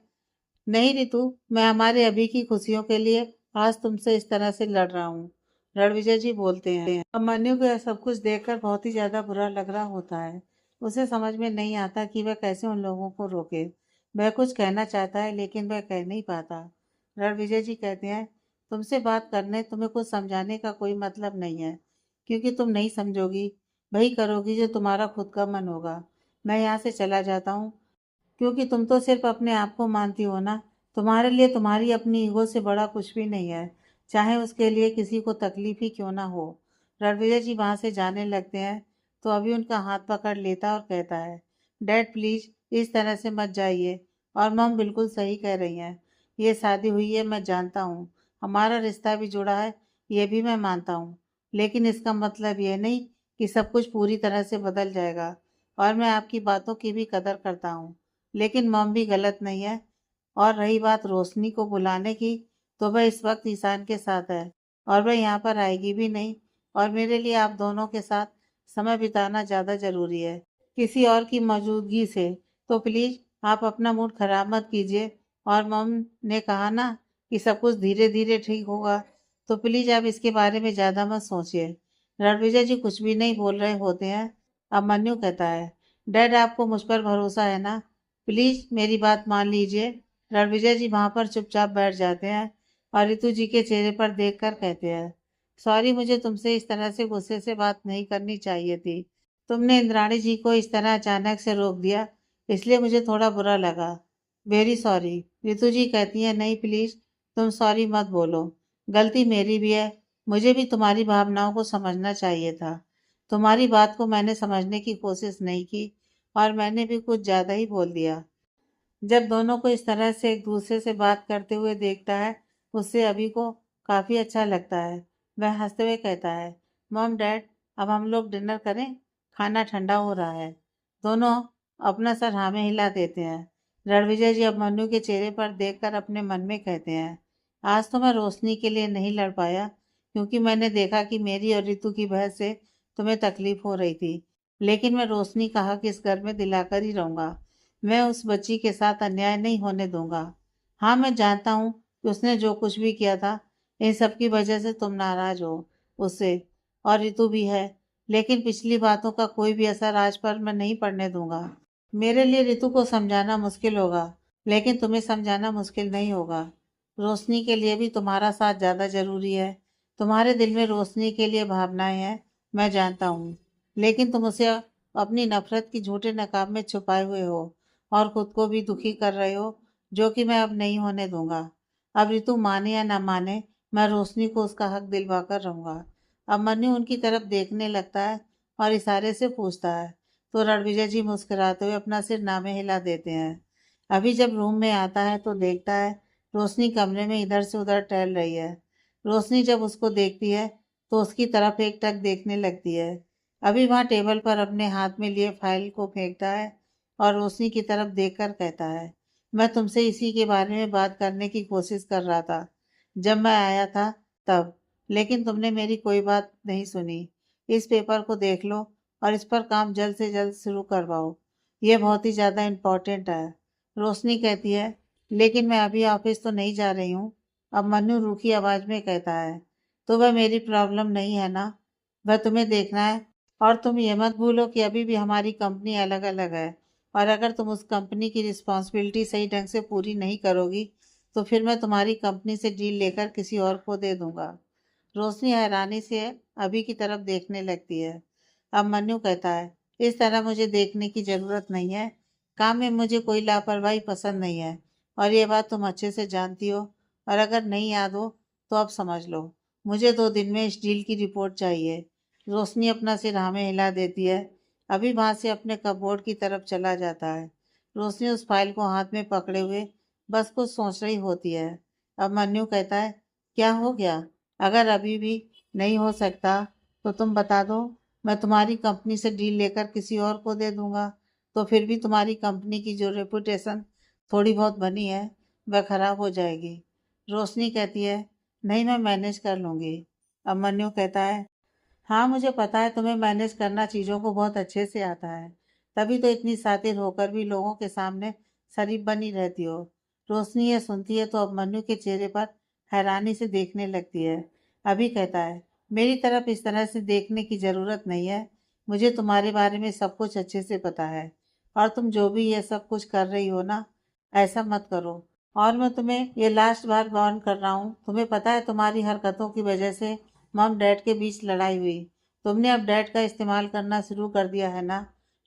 नहीं रितु, मैं हमारे अभी की खुशियों के लिए आज तुमसे इस तरह से लड़ रहा हूँ। रणविजय जी बोलते हैं। अभिमन्यु को यह सब कुछ देखकर बहुत ही ज्यादा बुरा लग रहा होता है। उसे समझ में नहीं आता कि वह कैसे उन लोगों को रोके। वह कुछ कहना चाहता है लेकिन वह कह नहीं पाता। रणविजय जी कहते हैं, तुमसे बात करने, तुम्हें कुछ समझाने का कोई मतलब नहीं है, क्योंकि तुम नहीं समझोगी, वही करोगी जो तुम्हारा खुद का मन होगा। मैं यहाँ से चला जाता हूँ, क्योंकि तुम तो सिर्फ अपने आप को मानती हो ना। तुम्हारे लिए तुम्हारी अपनी ईगो से बड़ा कुछ भी नहीं है, चाहे उसके लिए किसी को तकलीफ ही क्यों ना हो। रणविजय जी वहां से जाने लगते हैं तो अभी उनका हाथ पकड़ लेता और कहता है, डैड प्लीज इस तरह से मत जाइए। और मम बिल्कुल सही कह रही हैं। ये शादी हुई है, मैं जानता हूँ। हमारा रिश्ता भी जुड़ा है, ये भी मैं मानता हूँ। लेकिन इसका मतलब ये नहीं कि सब कुछ पूरी तरह से बदल जाएगा। और मैं आपकी बातों की भी कदर करता हूँ, लेकिन मम भी गलत नहीं है। और रही बात रोशनी को बुलाने की, तो वह इस वक्त ईशान के साथ है, और वह यहाँ पर आएगी भी नहीं। और मेरे लिए आप दोनों के साथ समय बिताना ज़्यादा ज़रूरी है, किसी और की मौजूदगी से। तो प्लीज़ आप अपना मूड खराब मत कीजिए। और मम ने कहा ना कि सब कुछ धीरे धीरे ठीक होगा, तो प्लीज़ आप इसके बारे में ज़्यादा मत सोचिए। रणविजय जी कुछ भी नहीं बोल रहे होते हैं। अब मन्नू कहता है, डैड आपको मुझ पर भरोसा है ना? प्लीज मेरी बात मान लीजिए। रणविजय जी वहां पर चुपचाप बैठ जाते हैं, और रितु जी के चेहरे पर देखकर कहते हैं, सॉरी, मुझे तुमसे इस तरह से गुस्से से बात नहीं करनी चाहिए थी। तुमने इंद्राणी जी को इस तरह अचानक से रोक दिया, इसलिए मुझे थोड़ा बुरा लगा। Very sorry. रितु जी कहती है, नहीं प्लीज, तुम सॉरी मत बोलो। गलती मेरी भी है। मुझे भी तुम्हारी भावनाओं को समझना चाहिए था। तुम्हारी बात को मैंने समझने की कोशिश नहीं की, और मैंने भी कुछ ज्यादा ही बोल दिया। जब दोनों को इस तरह से एक दूसरे से बात करते हुए देखता है, उससे अभी को काफी अच्छा लगता है। वह हंसते हुए कहता है, मॉम डैड, अब हम लोग डिनर करें, खाना ठंडा हो रहा है। दोनों अपना सर हाँ में हिला देते हैं। रणविजय जी अब मन्नू के चेहरे पर देखकर अपने मन में कहते हैं, आज तो मैं रोशनी के लिए नहीं लड़ पाया, क्योंकि मैंने देखा कि मेरी और रितु की बहस से तुम्हें तकलीफ हो रही थी। लेकिन मैं रोशनी का हक इस घर में दिलाकर ही रहूंगा। मैं उस बच्ची के साथ अन्याय नहीं होने दूंगा। हाँ, मैं जानता हूँ कि उसने जो कुछ भी किया था, इन सब की वजह से तुम नाराज हो उससे, और रितु भी है। लेकिन पिछली बातों का कोई भी असर आज पर मैं नहीं पड़ने दूंगा। मेरे लिए रितु को समझाना मुश्किल होगा, लेकिन तुम्हें समझाना मुश्किल नहीं होगा। रोशनी के लिए भी तुम्हारा साथ ज्यादा जरूरी है। तुम्हारे दिल में रोशनी के लिए भावनाएं हैं, मैं जानता हूँ, लेकिन तुम उसे अपनी नफरत की झूठे नकाब में छुपाए हुए हो और खुद को भी दुखी कर रहे हो, जो कि मैं अब नहीं होने दूंगा। अब रितु माने या ना माने, मैं रोशनी को उसका हक दिलवा कर रहूंगा। अब मन्नू उनकी तरफ देखने लगता है और इशारे से पूछता है, तो रणविजय जी मुस्कुराते हुए अपना सिर नामे हिला देते हैं। अभी जब रूम में आता है तो देखता है रोशनी कमरे में इधर से उधर टहल रही है। रोशनी जब उसको देखती है तो उसकी तरफ एकटक देखने लगती है। अभी वहाँ टेबल पर अपने हाथ में लिए फाइल को फेंकता है और रोशनी की तरफ देखकर कहता है, मैं तुमसे इसी के बारे में बात करने की कोशिश कर रहा था जब मैं आया था तब, लेकिन तुमने मेरी कोई बात नहीं सुनी। इस पेपर को देख लो और इस पर काम जल्द से जल्द शुरू करवाओ। यह बहुत ही ज़्यादा इम्पोर्टेंट है। रोशनी कहती है, लेकिन मैं अभी ऑफिस तो नहीं जा रही हूँ। अब मन्नू रूखी आवाज में कहता है, तो वह मेरी प्रॉब्लम नहीं है ना, वह तुम्हें देखना है। और तुम ये मत भूलो कि अभी भी हमारी कंपनी अलग अलग है, और अगर तुम उस कंपनी की रिस्पॉन्सिबिलिटी सही ढंग से पूरी नहीं करोगी तो फिर मैं तुम्हारी कंपनी से डील लेकर किसी और को दे दूंगा। रोशनी हैरानी से अभी की तरफ देखने लगती है। अब मन्नू कहता है, इस तरह मुझे देखने की जरूरत नहीं है। काम में मुझे कोई लापरवाही पसंद नहीं है, और ये बात तुम अच्छे से जानती हो। और अगर नहीं याद हो तो अब समझ लो, मुझे 2 दिन में इस डील की रिपोर्ट चाहिए। रोशनी अपना सिर हाँ में हिला देती है। अभी वहां से अपने कपबोर्ड की तरफ चला जाता है। रोशनी उस फाइल को हाथ में पकड़े हुए बस कुछ सोच रही होती है। अब मन्नू कहता है, क्या हो गया? अगर अभी भी नहीं हो सकता तो तुम बता दो, मैं तुम्हारी कंपनी से डील लेकर किसी और को दे दूंगा। तो फिर भी तुम्हारी कंपनी की जो रेपुटेशन थोड़ी बहुत बनी है वह खराब हो जाएगी। रोशनी कहती है, नहीं मैं मैनेज कर लूंगी। अभिमन्यु कहता है, हाँ मुझे पता है तुम्हें मैनेज करना चीज़ों को बहुत अच्छे से आता है, तभी तो इतनी शातिर होकर भी लोगों के सामने शरीफ बनी रहती हो। रोशनी ये सुनती है तो अभिमन्यु के चेहरे पर हैरानी से देखने लगती है। अभी कहता है, मेरी तरफ इस तरह से देखने की ज़रूरत नहीं है। मुझे तुम्हारे बारे में सब कुछ अच्छे से पता है, और तुम जो भी ये सब कुछ कर रही हो ना, ऐसा मत करो। और मैं तुम्हें ये लास्ट बार वार्न कर रहा हूँ, तुम्हें पता है तुम्हारी हरकतों की वजह से मॉम डैड के बीच लड़ाई हुई। तुमने अब डैड का इस्तेमाल करना शुरू कर दिया है ना।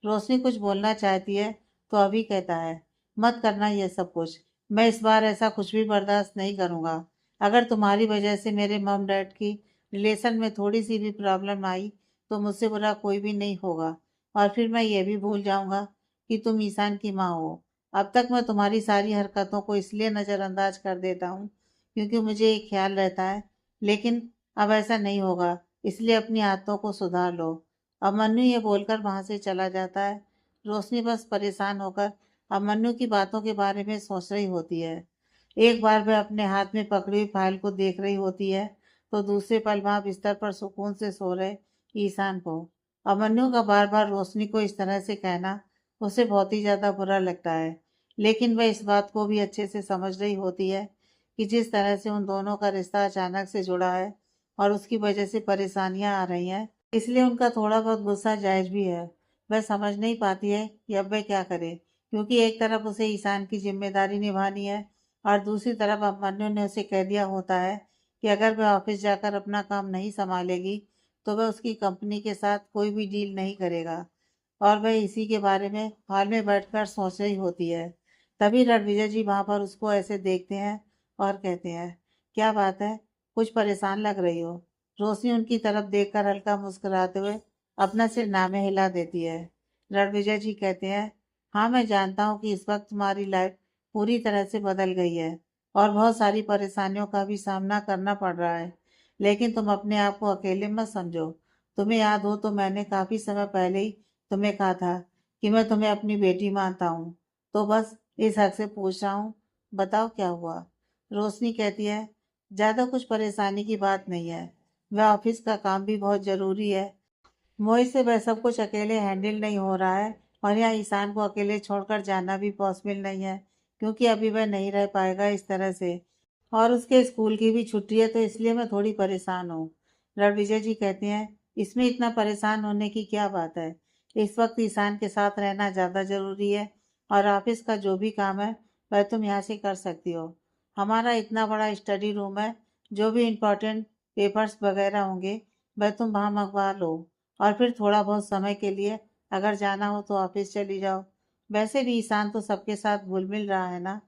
रोशनी कुछ बोलना चाहती है तो अभी कहता है, मत करना ये सब कुछ। मैं इस बार ऐसा कुछ भी बर्दाश्त नहीं करूँगा। अगर तुम्हारी वजह से मेरे मॉम डैड की रिलेशन में थोड़ी सी भी प्रॉब्लम आई तो मुझसे बुरा कोई भी नहीं होगा, और फिर मैं ये भी भूल जाऊंगा कि तुम ईशान की माँ हो। अब तक मैं तुम्हारी सारी हरकतों को इसलिए नज़रअंदाज कर देता हूँ क्योंकि मुझे एक ख्याल रहता है, लेकिन अब ऐसा नहीं होगा, इसलिए अपनी आदतों को सुधार लो। अभिमन्यु ये बोलकर वहां से चला जाता है। रोशनी बस परेशान होकर अभिमन्यु की बातों के बारे में सोच रही होती है। एक बार वह अपने हाथ में पकड़ी हुई फाइल को देख रही होती है तो दूसरे पल वहां बिस्तर पर सुकून से सो रहे ईशान को। अभिमन्यु का बार बार रोशनी को इस तरह से कहना उसे बहुत ही ज्यादा बुरा लगता है, लेकिन वह इस बात को भी अच्छे से समझ रही होती है कि जिस तरह से उन दोनों का रिश्ता अचानक से जुड़ा है और उसकी वजह से परेशानियां आ रही हैं, इसलिए उनका थोड़ा बहुत गुस्सा जायज भी है। वह समझ नहीं पाती है कि अब वह क्या करे, क्योंकि एक तरफ उसे ईशान की जिम्मेदारी निभानी है और दूसरी तरफ अभिमन्यु ने उसे कह दिया होता है कि अगर वह ऑफिस जाकर अपना काम नहीं संभालेगी तो वह उसकी कंपनी के साथ कोई भी डील नहीं करेगा। और वह इसी के बारे में हॉल में बैठकर सोच रही होती है। तभी रणविजय जी वहां पर उसको ऐसे देखते हैं और कहते हैं, क्या बात है, कुछ परेशान लग रही हो? रोशनी उनकी तरफ देखकर हल्का मुस्कुराते हुए अपना सिर नामे हिला देती है। रणविजय जी कहते हैं, हाँ मैं जानता हूँ कि इस वक्त तुम्हारी लाइफ पूरी तरह से बदल गई है और बहुत सारी परेशानियों का भी सामना करना पड़ रहा है, लेकिन तुम अपने आप को अकेले मत समझो। तुम्हें याद हो तो मैंने काफी समय पहले ही तुम्हें कहा था कि मैं तुम्हें अपनी बेटी मानता हूँ। तो बस इस हक से पूछ रहा हूँ, बताओ क्या हुआ? रोशनी कहती है, ज्यादा कुछ परेशानी की बात नहीं है, वह ऑफिस का काम भी बहुत जरूरी है। मोहित से वह सब कुछ अकेले हैंडल नहीं हो रहा है, और यहाँ ईशान को अकेले छोड़कर जाना भी पॉसिबल नहीं है, क्योंकि अभी वह नहीं रह पाएगा इस तरह से, और उसके स्कूल की भी छुट्टी है, तो इसलिए मैं थोड़ी परेशान हूँ। रणविजय जी कहते हैं, इसमें इतना परेशान होने की क्या बात है? इस वक्त ईशान के साथ रहना ज़्यादा ज़रूरी है, और ऑफिस का जो भी काम है वह तुम यहाँ से कर सकती हो। हमारा इतना बड़ा स्टडी रूम है, जो भी इम्पोर्टेंट पेपर्स वगैरह होंगे वह तुम वहाँ मंगवा लो। और फिर थोड़ा बहुत समय के लिए अगर जाना हो तो ऑफिस चली जाओ। वैसे भी ईशान तो सबके साथ घुल मिल रहा है ना।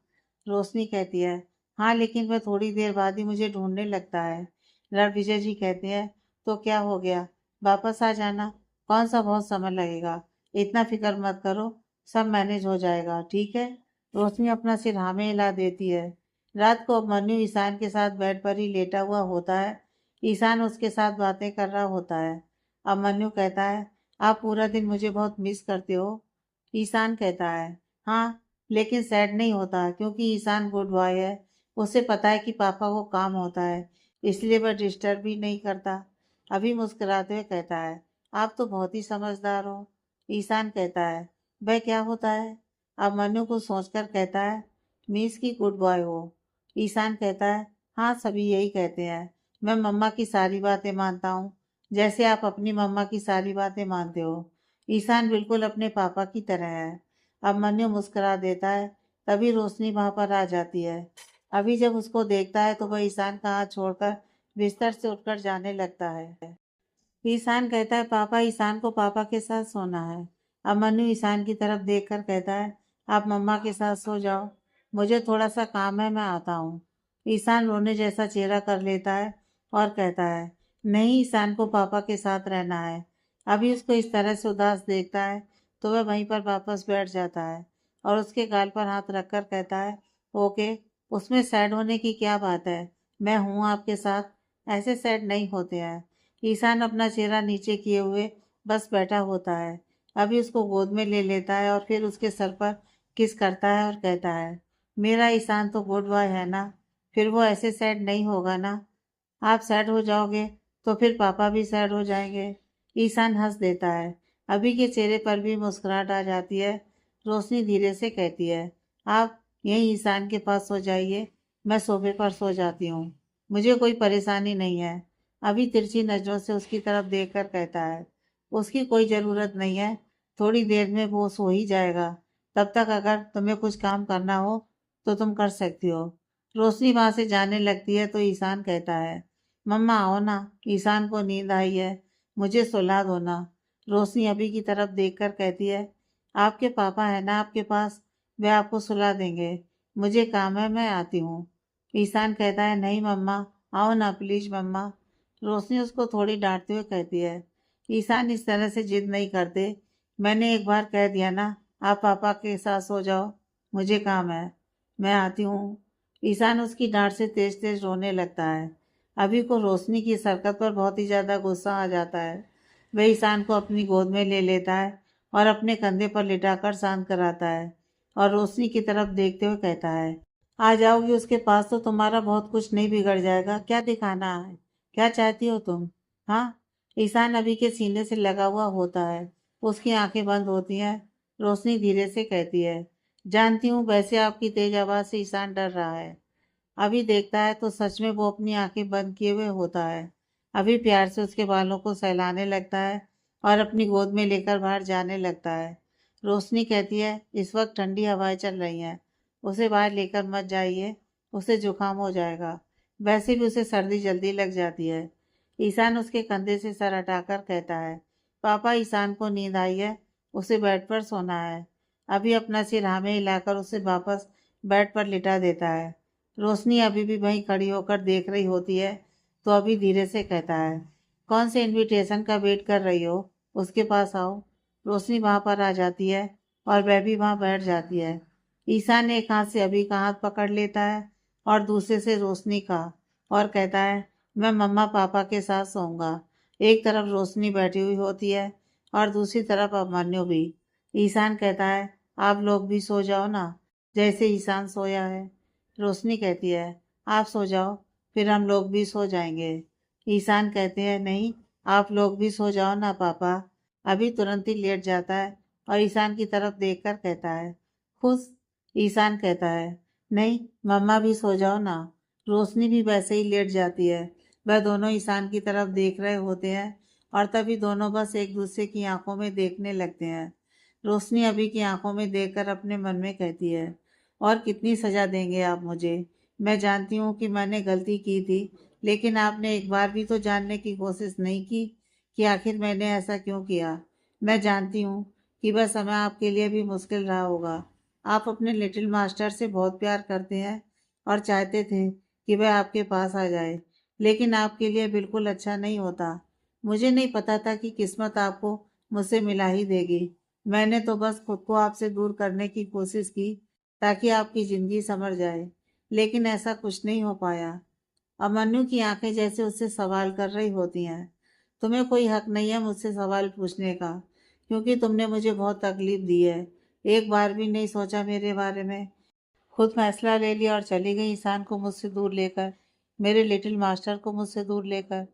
रोशनी कहती है, हाँ लेकिन वह थोड़ी देर बाद ही मुझे ढूंढने लगता है। रणविजय जी कहते हैं, तो क्या हो गया, वापस आ जाना। कौन सा बहुत समय लगेगा, इतना फिक्र मत करो, सब मैनेज हो जाएगा, ठीक है। रोशनी अपना सिर हाँ में हिला देती है। रात को अब मन्नू ईशान के साथ बेड पर ही लेटा हुआ होता है। ईशान उसके साथ बातें कर रहा होता है। अब मन्नू कहता है, आप पूरा दिन मुझे बहुत मिस करते हो। ईशान कहता है, हाँ लेकिन सैड नहीं होता क्योंकि ईशान गुड बॉय है। उसे पता है कि पापा को काम होता है, इसलिए वह डिस्टर्ब भी नहीं करता। अभी मुस्कुराते हुए कहता है, आप तो बहुत ही समझदार हो। ईशान कहता है, वह क्या होता है। अब मन्नू को सोचकर कहता है, मीन्स की गुड बॉय हो। ईशान कहता है, हाँ सभी यही कहते हैं। मैं मम्मा की सारी बातें मानता हूँ, जैसे आप अपनी मम्मा की सारी बातें मानते हो। ईशान बिल्कुल अपने पापा की तरह है। अब मन्नू मुस्कुरा देता है। तभी रोशनी वहां पर आ जाती है। अभी जब उसको देखता है तो वह ईशान का हाथ छोड़कर बिस्तर से उठकर जाने लगता है। ईशान कहता है, पापा, ईशान को पापा के साथ सोना है। अब मन्नू ईशान की तरफ देखकर कहता है, आप मम्मा के साथ सो जाओ, मुझे थोड़ा सा काम है, मैं आता हूँ। ईशान रोने जैसा चेहरा कर लेता है और कहता है, नहीं, ईशान को पापा के साथ रहना है। अभी उसको इस तरह से उदास देखता है तो वह वहीं पर वापस बैठ जाता है और उसके गाल पर हाथ रखकर कहता है, ओके, उसमें सैड होने की क्या बात है, मैं हूँ आपके साथ, ऐसे सैड नहीं होते हैं। ईशान अपना चेहरा नीचे किए हुए बस बैठा होता है। अभी उसको गोद में ले लेता है और फिर उसके सर पर किस करता है और कहता है, मेरा ईशान तो गुड बॉय है ना, फिर वो ऐसे सैड नहीं होगा ना। आप सैड हो जाओगे तो फिर पापा भी सैड हो जाएंगे। ईशान हंस देता है। अभी के चेहरे पर भी मुस्कुराहट आ जाती है। रोशनी धीरे से कहती है, आप यहीं ईशान के पास सो जाइए, मैं सोफे पर सो जाती हूँ, मुझे कोई परेशानी नहीं है। अभी तिरछी नजरों से उसकी तरफ देखकर कहता है, उसकी कोई ज़रूरत नहीं है, थोड़ी देर में वो सो ही जाएगा, तब तक अगर तुम्हें कुछ काम करना हो तो तुम कर सकती हो। रोशनी वहां से जाने लगती है तो ईशान कहता है, मम्मा आओ ना, ईशान को नींद आई है, मुझे सुला दो ना। रोशनी अभी की तरफ देखकर कहती है, आपके पापा है ना आपके पास, वे आपको सुला देंगे, मुझे काम है, मैं आती हूँ। ईशान कहता है, नहीं मम्मा, आओ ना प्लीज मम्मा। रोशनी उसको थोड़ी डांटते हुए कहती है, ईशान इस तरह से जिद नहीं करते, मैंने एक बार कह दिया ना, आप पापा के साथ सो जाओ, मुझे काम है, मैं आती हूँ। ईशान उसकी डांट से तेज तेज रोने लगता है। अभी को रोशनी की इस हरकत पर बहुत ही ज़्यादा गुस्सा आ जाता है। वह ईशान को अपनी गोद में ले लेता है और अपने कंधे पर लिटाकर शांत कराता है और रोशनी की तरफ देखते हुए कहता है, आ जाओगी उसके पास तो तुम्हारा बहुत कुछ नहीं बिगड़ जाएगा, क्या दिखाना है, क्या चाहती हो तुम। हाँ। ईशान अभी के सीने से लगा हुआ होता है। उसकी आंखें बंद होती हैं। रोशनी धीरे से कहती है, जानती हूँ, वैसे आपकी तेज आवाज से ईशान डर रहा है। अभी देखता है तो सच में वो अपनी आंखें बंद किए हुए होता है। अभी प्यार से उसके बालों को सहलाने लगता है और अपनी गोद में लेकर बाहर जाने लगता है। रोशनी कहती है, इस वक्त ठंडी हवाएं चल रही हैं, उसे बाहर लेकर मत जाइए, उसे जुकाम हो जाएगा, वैसे भी उसे सर्दी जल्दी लग जाती है। ईशान उसके कंधे से सर हटाकर कहता है, पापा, ईशान को नींद आई है, उसे बेड पर सोना है। अभी अपना सिर हाँ में हिलाकर उसे वापस बेड पर लिटा देता है। रोशनी अभी भी वहीं खड़ी होकर देख रही होती है तो अभी धीरे से कहता है, कौन से इनविटेशन का वेट कर रही हो, उसके पास आओ। रोशनी वहां पर आ जाती है और वह भी वहां बैठ जाती है। ईशान एक हाथ से अभी का हाथ पकड़ लेता है और दूसरे से रोशनी का और कहता है, मैं मम्मा पापा के साथ सोऊंगा। एक तरफ रोशनी बैठी हुई होती है और दूसरी तरफ अभिमन्यु भी। ईशान कहता है, आप लोग भी सो जाओ ना, जैसे ईशान सोया है। रोशनी कहती है, आप सो जाओ, फिर हम लोग भी सो जाएंगे। ईशान कहते हैं, नहीं, आप लोग भी सो जाओ ना पापा। अभी तुरंत ही लेट जाता है और ईशान की तरफ देखकर कहता है, खुश। ईशान कहता है, नहीं, मम्मा भी सो जाओ ना। रोशनी भी वैसे ही लेट जाती है। वह दोनों ईशान की तरफ देख रहे होते हैं और तभी दोनों बस एक दूसरे की आंखों में देखने लगते हैं। रोशनी अभी की आंखों में देखकर अपने मन में कहती है, और कितनी सजा देंगे आप मुझे। मैं जानती हूँ कि मैंने गलती की थी, लेकिन आपने एक बार भी तो जानने की कोशिश नहीं की कि आखिर मैंने ऐसा क्यों किया। मैं जानती हूँ कि वह समय आपके लिए भी मुश्किल रहा होगा। आप अपने लिटिल मास्टर से बहुत प्यार करते हैं और चाहते थे कि वह आपके पास आ जाए, लेकिन आपके लिए बिल्कुल अच्छा नहीं होता। मुझे नहीं पता था कि किस्मत आपको मुझसे मिला ही देगी। मैंने तो बस खुद को आपसे दूर करने की कोशिश की ताकि आपकी ज़िंदगी संवर जाए, लेकिन ऐसा कुछ नहीं हो पाया। अमन्यु की आंखें जैसे उससे सवाल कर रही होती हैं। तुम्हें कोई हक नहीं है मुझसे सवाल पूछने का, क्योंकि तुमने मुझे बहुत तकलीफ दी है। एक बार भी नहीं सोचा मेरे बारे में। खुद फैसला ले लिया और चली गई ईशान को मुझसे दूर लेकर, मेरे लिटिल मास्टर को मुझसे दूर लेकर।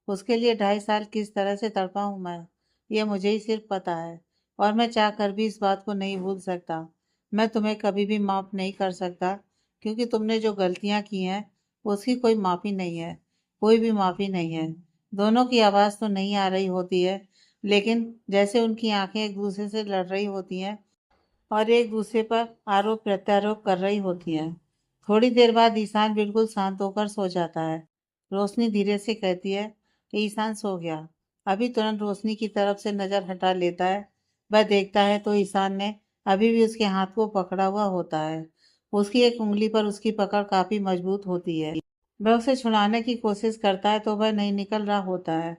उसके लिए 2.5 साल किस तरह से तड़पा हूँ मैं, ये मुझे ही सिर्फ पता है। और मैं चाह कर भी इस बात को नहीं भूल सकता। मैं तुम्हें कभी भी माफ़ नहीं कर सकता, क्योंकि तुमने जो गलतियाँ की हैं उसकी कोई माफ़ी नहीं है। कोई भी माफ़ी नहीं है। दोनों की आवाज़ तो नहीं आ रही होती है, लेकिन जैसे उनकी आंखें एक दूसरे से लड़ रही होती हैं और एक दूसरे पर आरोप प्रत्यारोप कर रही होती हैं। थोड़ी देर बाद ईशान बिल्कुल शांत होकर सो जाता है। रोशनी धीरे से कहती है कि ईशान सो गया। अभी तुरंत रोशनी की तरफ से नजर हटा लेता है। वह देखता है तो ईशान ने अभी भी उसके हाथ को पकड़ा हुआ होता है। उसकी एक उंगली पर उसकी पकड़ काफी मजबूत होती है। वह उसे छुड़ाने की कोशिश करता है तो वह नहीं निकल रहा होता है।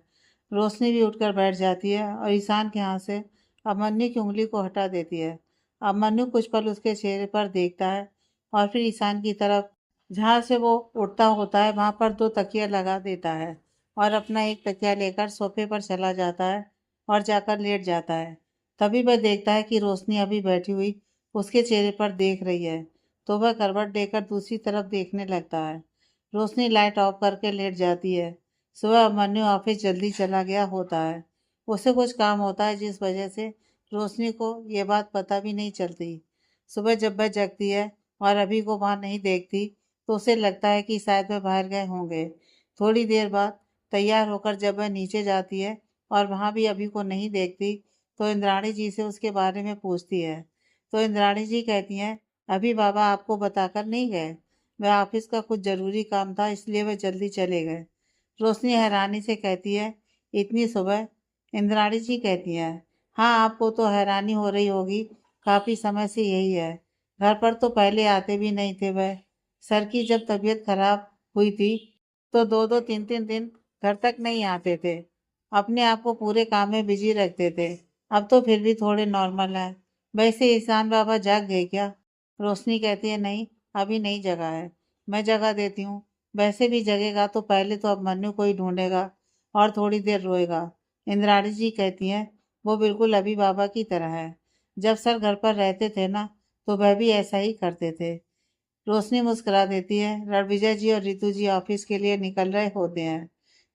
रोशनी भी उठकर बैठ जाती है और ईशान के हाथ से अमन्यु की उंगली को हटा देती है। अमन्यु कुछ पल उसके चेहरे पर देखता है और फिर ईशान की तरफ, जहाँ से वो उठता होता है वहां पर 2 तकिया लगा देता है और अपना एक तकिया लेकर सोफे पर चला जाता है और जाकर लेट जाता है। तभी वह देखता है कि रोशनी अभी बैठी हुई उसके चेहरे पर देख रही है, तो वह करवट लेकर दूसरी तरफ देखने लगता है। रोशनी लाइट ऑफ करके लेट जाती है। सुबह अभिमन्यु ऑफिस जल्दी चला गया होता है। उसे कुछ काम होता है जिस वजह से रोशनी को ये बात पता भी नहीं चलती। सुबह जब वह जगती है और अभी को वहां नहीं देखती, तो उसे लगता है कि शायद वह बाहर गए होंगे। थोड़ी देर बाद तैयार होकर जब वह नीचे जाती है और वहां भी अभी को नहीं देखती, तो इंद्राणी जी से उसके बारे में पूछती है। तो इंद्राणी जी कहती हैं, अभी बाबा आपको बताकर नहीं गए। वह ऑफिस का कुछ जरूरी काम था, इसलिए वह जल्दी चले गए। रोशनी हैरानी से कहती है, इतनी सुबह? इंद्राणी जी कहती हैं, हाँ आपको तो हैरानी हो रही होगी, काफी समय से यही है। घर पर तो पहले आते भी नहीं थे वह। सर की जब तबीयत खराब हुई थी तो 2-2 3-3 दिन घर तक नहीं आते थे। अपने आप को पूरे काम में बिजी रखते थे। अब तो फिर भी थोड़े नॉर्मल है। वैसे ईशान बाबा जाग गए क्या? रोशनी कहती है, नहीं अभी नहीं जगा है, मैं जगा देती हूँ। वैसे भी जगेगा तो पहले तो अब मन्नू को ही ढूंढेगा और थोड़ी देर रोएगा। इंद्राणी जी कहती हैं, वो बिल्कुल अभी बाबा की तरह है। जब सर घर पर रहते थे ना, तो वह भी ऐसा ही करते थे। रोशनी मुस्कुरा देती है। रणविजय जी और रितु जी ऑफिस के लिए निकल रहे होते हैं।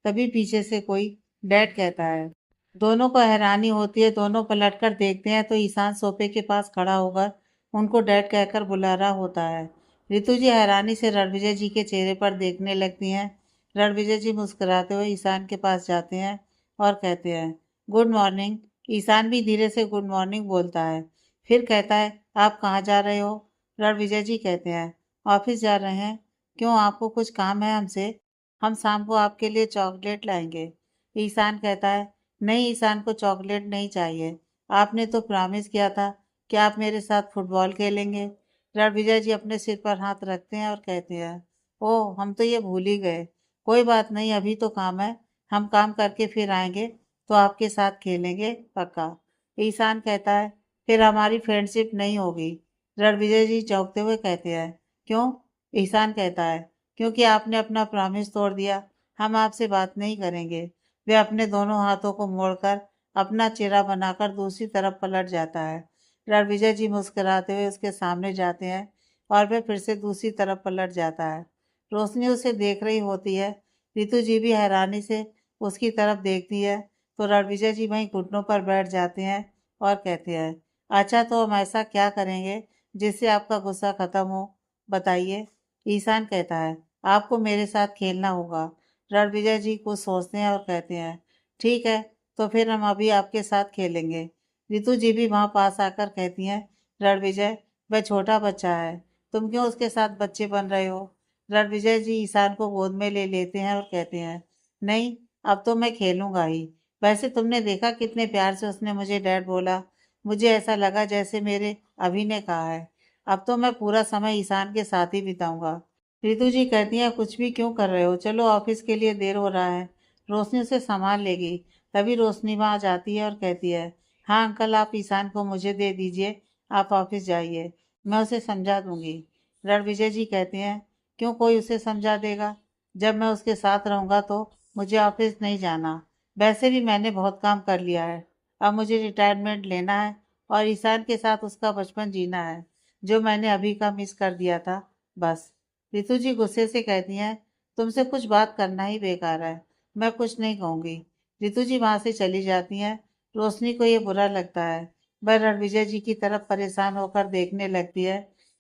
तभी पीछे से कोई डैड कहता है। दोनों को हैरानी होती है। दोनों पलटकर देखते हैं तो ईशान सोफे के पास खड़ा होकर उनको डैड कहकर बुला रहा होता है। रितु जी हैरानी से रणविजय जी के चेहरे पर देखने लगती हैं। रणविजय जी मुस्कुराते हुए ईशान के पास जाते हैं और कहते हैं, गुड मॉर्निंग। ईशान भी धीरे से गुड मॉर्निंग बोलता है। फिर कहता है, आप कहाँ जा रहे हो? रणविजय जी कहते हैं, ऑफिस जा रहे हैं। क्यों, आपको कुछ काम है हमसे? हम शाम को आपके लिए चॉकलेट लाएंगे। ईशान कहता है, नहीं ईशान को चॉकलेट नहीं चाहिए। आपने तो प्रॉमिस किया था कि आप मेरे साथ फुटबॉल खेलेंगे। रणविजय जी अपने सिर पर हाथ रखते हैं और कहते हैं, ओह हम तो ये भूल ही गए। कोई बात नहीं, अभी तो काम है। हम काम करके फिर आएंगे तो आपके साथ खेलेंगे पक्का। ईशान कहता है, फिर हमारी फ्रेंडशिप नहीं होगी। रणविजय जी चौंकते हुए कहते हैं, क्यों? ईशान कहता है, क्योंकि आपने अपना प्रॉमिस तोड़ दिया। हम आपसे बात नहीं करेंगे। वे अपने दोनों हाथों को मोड़कर अपना चेहरा बनाकर दूसरी तरफ पलट जाता है। रणविजय जी मुस्कुराते हुए उसके सामने जाते हैं और वह फिर से दूसरी तरफ पलट जाता है। रोशनी उसे देख रही होती है। रितु जी भी हैरानी से उसकी तरफ देखती है। तो रणविजय जी वहीं घुटनों पर बैठ जाते हैं और कहते हैं, अच्छा तो हम ऐसा क्या करेंगे जिससे आपका गुस्सा खत्म हो, बताइए। ईशान कहता है, आपको मेरे साथ खेलना होगा। रणविजय जी कुछ सोचते हैं और कहते हैं, ठीक है तो फिर हम अभी आपके साथ खेलेंगे। रितु जी भी वहां पास आकर कहती हैं, रणविजय वह छोटा बच्चा है, तुम क्यों उसके साथ बच्चे बन रहे हो? रणविजय जी ईशान को गोद में ले लेते हैं और कहते हैं, नहीं अब तो मैं खेलूंगा ही। वैसे तुमने देखा कितने प्यार से उसने मुझे डैड बोला। मुझे ऐसा लगा जैसे मेरे अभी ने कहा है। अब तो मैं पूरा समय ईशान के साथ ही बिताऊंगा। रितु जी कहती हैं, कुछ भी क्यों कर रहे हो, चलो ऑफिस के लिए देर हो रहा है। रोशनी उसे संभाल लेगी। तभी रोशनी वहां जाती है और कहती है, हाँ अंकल, आप ईशान को मुझे दे दीजिए। आप ऑफिस जाइए, मैं उसे समझा दूंगी। रणविजय जी कहते हैं, क्यों, कोई उसे समझा देगा? जब मैं उसके साथ रहूंगा तो मुझे ऑफिस नहीं जाना। वैसे भी मैंने बहुत काम कर लिया है। अब मुझे रिटायरमेंट लेना है और ईशान के साथ उसका बचपन जीना है, जो मैंने अभी का मिस कर दिया था, बस। रितु जी गुस्से से कहती हैं, तुमसे कुछ बात करना ही बेकार है। मैं कुछ नहीं कहूंगी। रितु जी वहां से चली जाती हैं। रोशनी को ये बुरा लगता है। वह रणविजय जी की तरफ परेशान होकर देखने लगती है।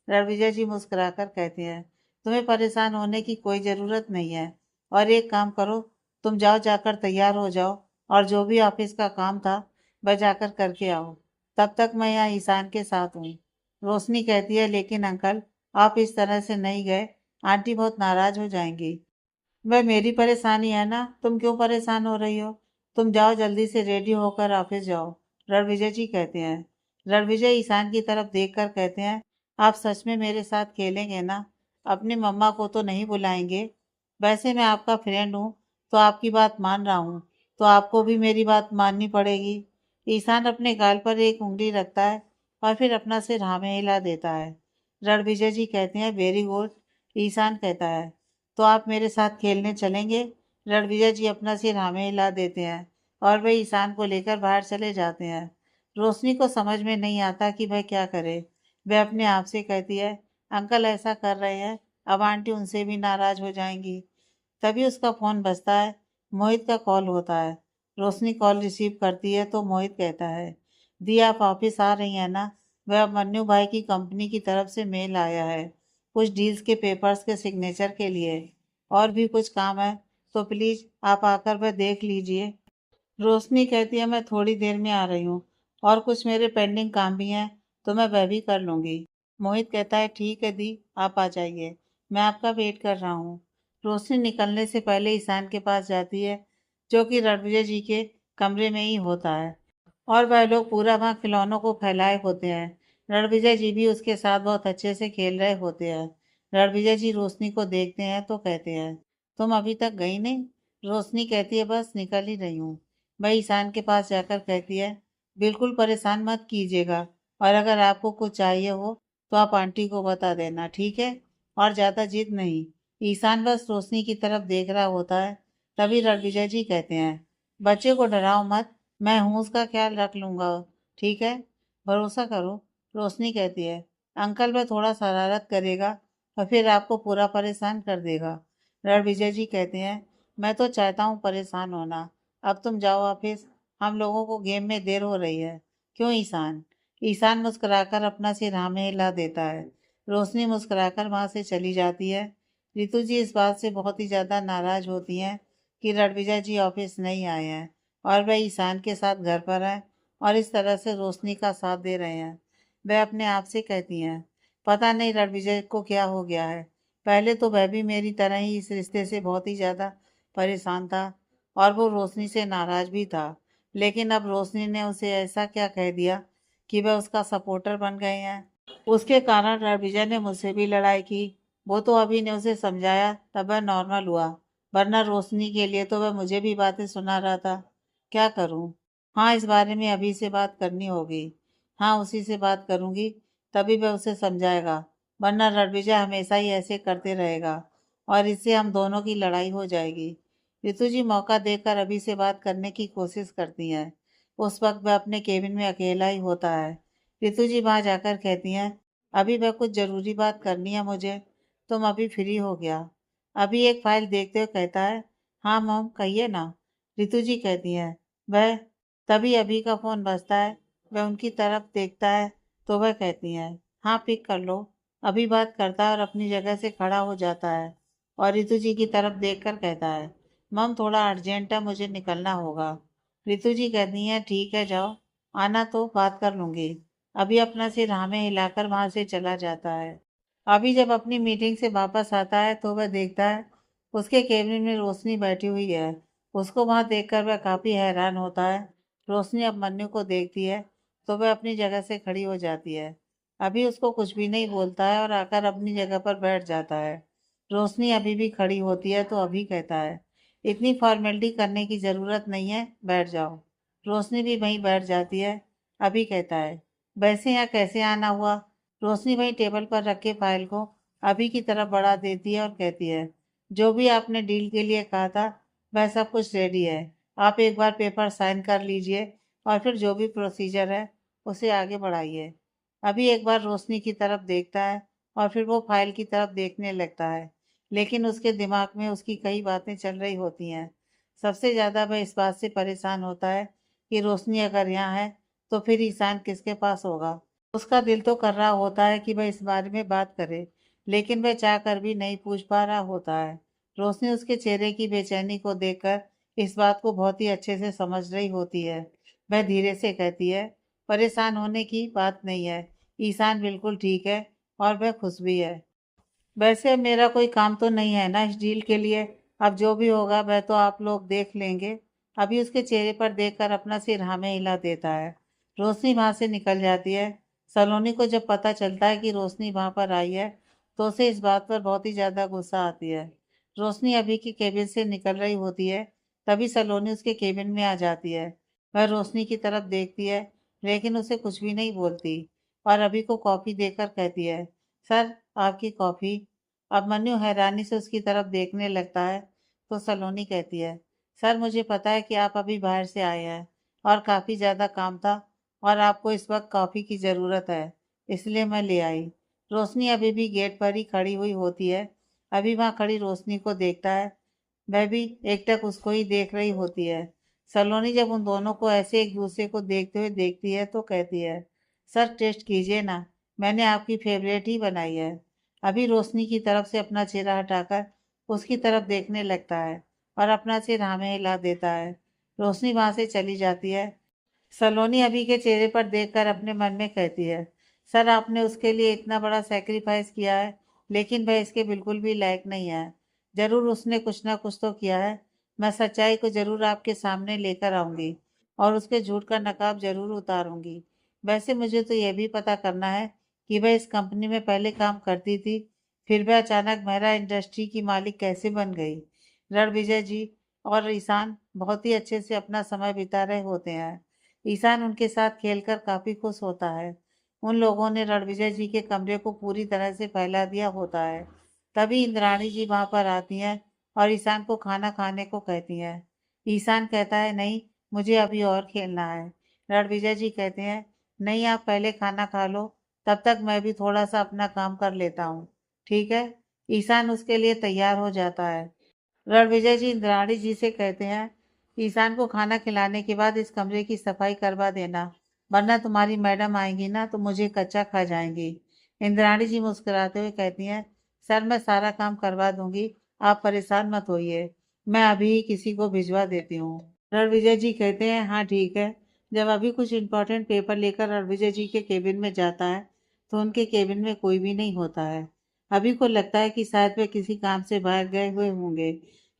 रणविजय जी मुस्कुराकर कहते हैं, तुम्हें परेशान होने की कोई ज़रूरत नहीं है। और एक काम करो, तुम जाओ, जाकर तैयार हो जाओ और जो भी ऑफिस का काम था वह जाकर करके आओ। तब तक मैं यहाँ ईशान के साथ हूँ। रोशनी कहती है, लेकिन अंकल, आप इस तरह से नहीं गए, आंटी बहुत नाराज हो जाएंगी। वह मेरी परेशानी है ना, तुम क्यों परेशान हो रही हो? तुम जाओ, जल्दी से रेडी होकर ऑफिस जाओ। रणविजय जी कहते हैं। रणविजय ईशान की तरफ देखकर कहते हैं, आप सच में मेरे साथ खेलेंगे ना? अपनी मम्मा को तो नहीं बुलाएंगे? वैसे मैं आपका फ्रेंड हूँ, तो आपकी बात मान रहा हूँ, तो आपको भी मेरी बात माननी पड़ेगी। ईशान अपने गाल पर एक उंगली रखता है और फिर अपना सिर हाँ में हिला देता है। रणविजय जी कहते हैं, वेरी गुड। ईशान कहता है, तो आप मेरे साथ खेलने चलेंगे? रणविजय जी अपना सिर हाँ में हिला देते हैं और वह ईशान को लेकर बाहर चले जाते हैं। रोशनी को समझ में नहीं आता कि वह क्या करे। वह अपने आप से कहती है, अंकल ऐसा कर रहे हैं, अब आंटी उनसे भी नाराज हो जाएंगी। तभी उसका फोन बजता है। मोहित का कॉल होता है। रोशनी कॉल रिसीव करती है तो मोहित कहता है, दी आप ऑफिस आ रही हैं ना? वह मन्नू भाई की कंपनी की तरफ से मेल आया है, कुछ डील्स के पेपर्स के सिग्नेचर के लिए। और भी कुछ काम है, तो प्लीज आप आकर वह देख लीजिए। रोशनी कहती है, मैं थोड़ी देर में आ रही हूँ, और कुछ मेरे पेंडिंग काम भी हैं, तो मैं वह भी कर लूँगी। मोहित कहता है, ठीक है दी, आप आ जाइए, मैं आपका वेट कर रहा हूँ। रोशनी निकलने से पहले ईशान के पास जाती है, जो कि रणविजय जी के कमरे में ही होता है, और वह लोग पूरा वहाँ खिलौनों को फैलाए होते हैं। रणविजय जी भी उसके साथ बहुत अच्छे से खेल रहे होते हैं। रणविजय जी रोशनी को देखते हैं तो कहते हैं, तुम अभी तक गई नहीं? रोशनी कहती है, बस निकल ही रही हूँ। वह ईशान के पास जाकर कहती है, बिल्कुल परेशान मत कीजिएगा, और अगर आपको कुछ चाहिए हो तो आप आंटी को बता देना, ठीक है? और ज़्यादा जिद नहीं। ईशान बस रोशनी की तरफ देख रहा होता है। तभी रणविजय जी कहते हैं, बच्चे को डराओ मत, मैं हूँ, उसका ख्याल रख लूँगा, ठीक है? भरोसा करो। रोशनी कहती है, अंकल वह थोड़ा शरारत करेगा और फिर आपको पूरा परेशान कर देगा। रणविजय जी कहते हैं, मैं तो चाहता हूँ परेशान होना। अब तुम जाओ ऑफिस, हम लोगों को गेम में देर हो रही है। क्यों ईशान? ईशान मुस्कुराकर अपना सिर हाँ में हिला देता है। रोशनी मुस्कुराकर वहां से चली जाती है। रितु जी इस बात से बहुत ही ज़्यादा नाराज होती हैं कि रणविजय जी ऑफिस नहीं आए हैं और वह ईशान के साथ घर पर है और इस तरह से रोशनी का साथ दे रहे हैं। वह अपने आप से कहती हैं, पता नहीं रणविजय को क्या हो गया है। पहले तो वह भी मेरी तरह ही इस रिश्ते से बहुत ही ज़्यादा परेशान था और वो रोशनी से नाराज भी था। लेकिन अब रोशनी ने उसे ऐसा क्या कह दिया कि वह उसका सपोर्टर बन गए हैं। उसके कारण रणविजय ने मुझसे भी लड़ाई की। वो तो अभी ने उसे समझाया, तब वह नॉर्मल हुआ, वरना रोशनी के लिए तो वह मुझे भी बातें सुना रहा था। क्या करूं? हाँ, इस बारे में अभी से बात करनी होगी। हाँ, उसी से बात करूंगी, तभी वह उसे समझाएगा, वरना रणविजय हमेशा ही ऐसे करते रहेगा और इससे हम दोनों की लड़ाई हो जाएगी। रितु जी मौका देकर अभी से बात करने की कोशिश करती हैं। उस वक्त वह अपने केबिन में अकेला ही होता है। रितु जी वहां जाकर कहती हैं, अभी वह कुछ जरूरी बात करनी है मुझे, तुम अभी फ्री हो गया? अभी एक फाइल देखते हुए कहता है, हाँ मॉम कहिए ना। रितु जी कहती हैं, वह, तभी अभी का फोन बजता है। वह उनकी तरफ देखता है तो वह कहती हैं, हाँ पिक कर लो। अभी बात करता है और अपनी जगह से खड़ा हो जाता है और रितु जी की तरफ देखकर कहता है, मम थोड़ा अर्जेंट है, मुझे निकलना होगा। रितु जी कहती हैं, ठीक है जाओ, आना तो बात कर लूंगी। अभी अपना सिर हाँ में हिलाकर वहां से चला जाता है। अभी जब अपनी मीटिंग से वापस आता है तो वह देखता है उसके केबिन में रोशनी बैठी हुई है उसको वहाँ देखकर वह काफ़ी हैरान होता है। रोशनी अभिमन्यु को देखती है तो वह अपनी जगह से खड़ी हो जाती है। अभी उसको कुछ भी नहीं बोलता है और आकर अपनी जगह पर बैठ जाता है। रोशनी अभी भी खड़ी होती है तो अभी कहता है, इतनी फॉर्मेलिटी करने की ज़रूरत नहीं है, बैठ जाओ। रोशनी भी वहीं बैठ जाती है। अभी कहता है, वैसे यहाँ कैसे आना हुआ? रोशनी वहीं टेबल पर रखे फाइल को अभी की तरफ बढ़ा देती है और कहती है, जो भी आपने डील के लिए कहा था वह सब कुछ रेडी है। आप एक बार पेपर साइन कर लीजिए और फिर जो भी प्रोसीजर है उसे आगे बढ़ाइए। अभी एक बार रोशनी की तरफ देखता है और फिर वो फाइल की तरफ देखने लगता है, लेकिन उसके दिमाग में उसकी कई बातें चल रही होती हैं। सबसे ज़्यादा वह इस बात से परेशान होता है कि रोशनी अगर यहाँ है तो फिर ईशान किसके पास होगा। उसका दिल तो कर रहा होता है कि वह इस बारे में बात करे, लेकिन वह चाह कर भी नहीं पूछ पा रहा होता है। रोशनी उसके चेहरे की बेचैनी को देखकर इस बात को बहुत ही अच्छे से समझ रही होती है। वह धीरे से कहती है, परेशान होने की बात नहीं है, ईशान बिल्कुल ठीक है और वह खुश भी है। वैसे अब मेरा कोई काम तो नहीं है ना इस डील के लिए। अब जो भी होगा वह तो आप लोग देख लेंगे। अभी उसके चेहरे पर देखकर अपना सिर हाँ में हिला देता है। रोशनी वहां से निकल जाती है। सलोनी को जब पता चलता है कि रोशनी वहां पर आई है तो उसे इस बात पर बहुत ही ज्यादा गुस्सा आती है। रोशनी अभी की केबिन से निकल रही होती है, तभी सलोनी उसके केबिन में आ जाती है। वह रोशनी की तरफ देखती है, लेकिन उसे कुछ भी नहीं बोलती और अभी को कॉफी देकर कहती है, सर आपकी कॉफी। अभिमन्यु हैरानी से उसकी तरफ देखने लगता है तो सलोनी कहती है, सर मुझे पता है कि आप अभी बाहर से आए हैं और काफ़ी ज़्यादा काम था और आपको इस वक्त कॉफ़ी की ज़रूरत है, इसलिए मैं ले आई। रोशनी अभी भी गेट पर ही खड़ी हुई होती है। अभी वहाँ खड़ी रोशनी को देखता है, वह भी एकटक उसको ही देख रही होती है। सलोनी जब उन दोनों को ऐसे एक दूसरे को देखते हुए देखती है तो कहती है, सर टेस्ट कीजिए ना, मैंने आपकी फेवरेट ही बनाई है। अभी रोशनी की तरफ से अपना चेहरा हटाकर उसकी तरफ देखने लगता है और अपना सिर हाँ में हिला देता है। रोशनी वहां से चली जाती है। सलोनी अभी के चेहरे पर देखकर अपने मन में कहती है, सर आपने उसके लिए इतना बड़ा सेक्रीफाइस किया है, लेकिन वह इसके बिल्कुल भी लायक नहीं है। जरूर उसने कुछ ना कुछ तो किया है। मैं सच्चाई को जरूर आपके सामने लेकर आऊंगी और उसके झूठ का नकाब जरूर उतारूंगी। वैसे मुझे तो यह भी पता करना है कि वह इस कंपनी में पहले काम करती थी, फिर वह अचानक मेरा इंडस्ट्री की मालिक कैसे बन गई। रणविजय जी और ईशान बहुत ही अच्छे से अपना समय बिता रहे होते हैं। ईशान उनके साथ खेलकर काफी खुश होता है। उन लोगों ने रणविजय जी के कमरे को पूरी तरह से फैला दिया होता है। तभी इंद्राणी जी वहां पर आती हैं और ईशान को खाना खाने को कहती हैं। ईशान कहता है, नहीं मुझे अभी और खेलना है। रणविजय जी कहते हैं, नहीं आप पहले खाना खा लो, तब तक मैं भी थोड़ा सा अपना काम कर लेता हूँ, ठीक है। ईशान उसके लिए तैयार हो जाता है। रणविजय जी इंद्राणी जी से कहते हैं, ईशान को खाना खिलाने के बाद इस कमरे की सफाई करवा देना, वरना तुम्हारी मैडम आएंगी ना तो मुझे कच्चा खा जाएंगी। इंद्राणी जी मुस्कुराते हुए कहती हैं, सर मैं सारा काम करवा दूंगी, आप परेशान मत होइए, मैं अभी ही किसी को भिजवा देती हूँ। रणविजय जी कहते हैं, हाँ ठीक है। जब अभी कुछ इंपॉर्टेंट पेपर लेकर रणविजय जी के केबिन में जाता है तो उनके केबिन में कोई भी नहीं होता है। अभी को लगता है कि शायद वे किसी काम से बाहर गए हुए होंगे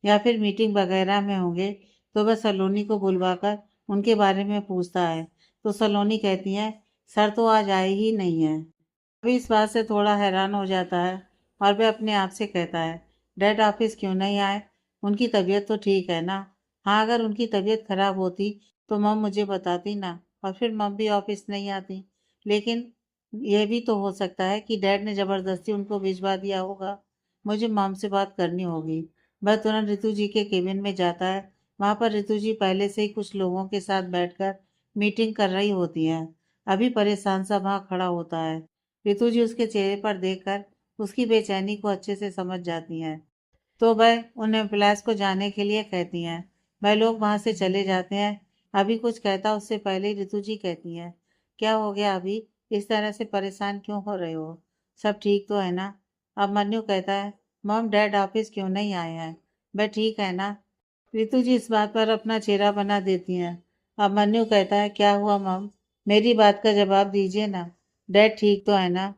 या फिर मीटिंग वगैरह में होंगे, तो वह सलोनी को बुलवाकर उनके बारे में पूछता है। तो सलोनी कहती है, सर तो आज आए ही नहीं है। अभी इस बात से थोड़ा हैरान हो जाता है और वह अपने आप से कहता है, डैड ऑफिस क्यों नहीं आए? उनकी तबीयत तो ठीक है ना? हाँ अगर उनकी तबीयत खराब होती तो मम मुझे बताती ना, और फिर मम भी ऑफिस नहीं आती। लेकिन यह भी तो हो सकता है कि डैड ने ज़बरदस्ती उनको भिजवा दिया होगा। मुझे मॉम से बात करनी होगी। वह तुरंत रितु जी के केबिन में जाता है। वहाँ पर रितु जी पहले से ही कुछ लोगों के साथ बैठकर मीटिंग कर रही होती हैं। अभी परेशान सा वहाँ खड़ा होता है। रितु जी उसके चेहरे पर देखकर उसकी बेचैनी को अच्छे से समझ जाती हैं, तो वह उन एम्प्लॉयज़ को जाने के लिए कहती हैं। वह लोग वहाँ से चले जाते हैं। अभी कुछ कहता उससे पहले ही रितु जी कहती हैं, क्या हो गया अभी, इस तरह से परेशान क्यों हो रहे हो? सब ठीक तो है ना? अब मन्नू कहता है, मॉम डैड ऑफिस क्यों नहीं आए हैं? वह ठीक है ना? रितु जी इस बात पर अपना चेहरा बना देती हैं। अब मन्नू कहता है, क्या हुआ मॉम, मेरी बात का जवाब दीजिए ना। डैड ठीक तो है ना?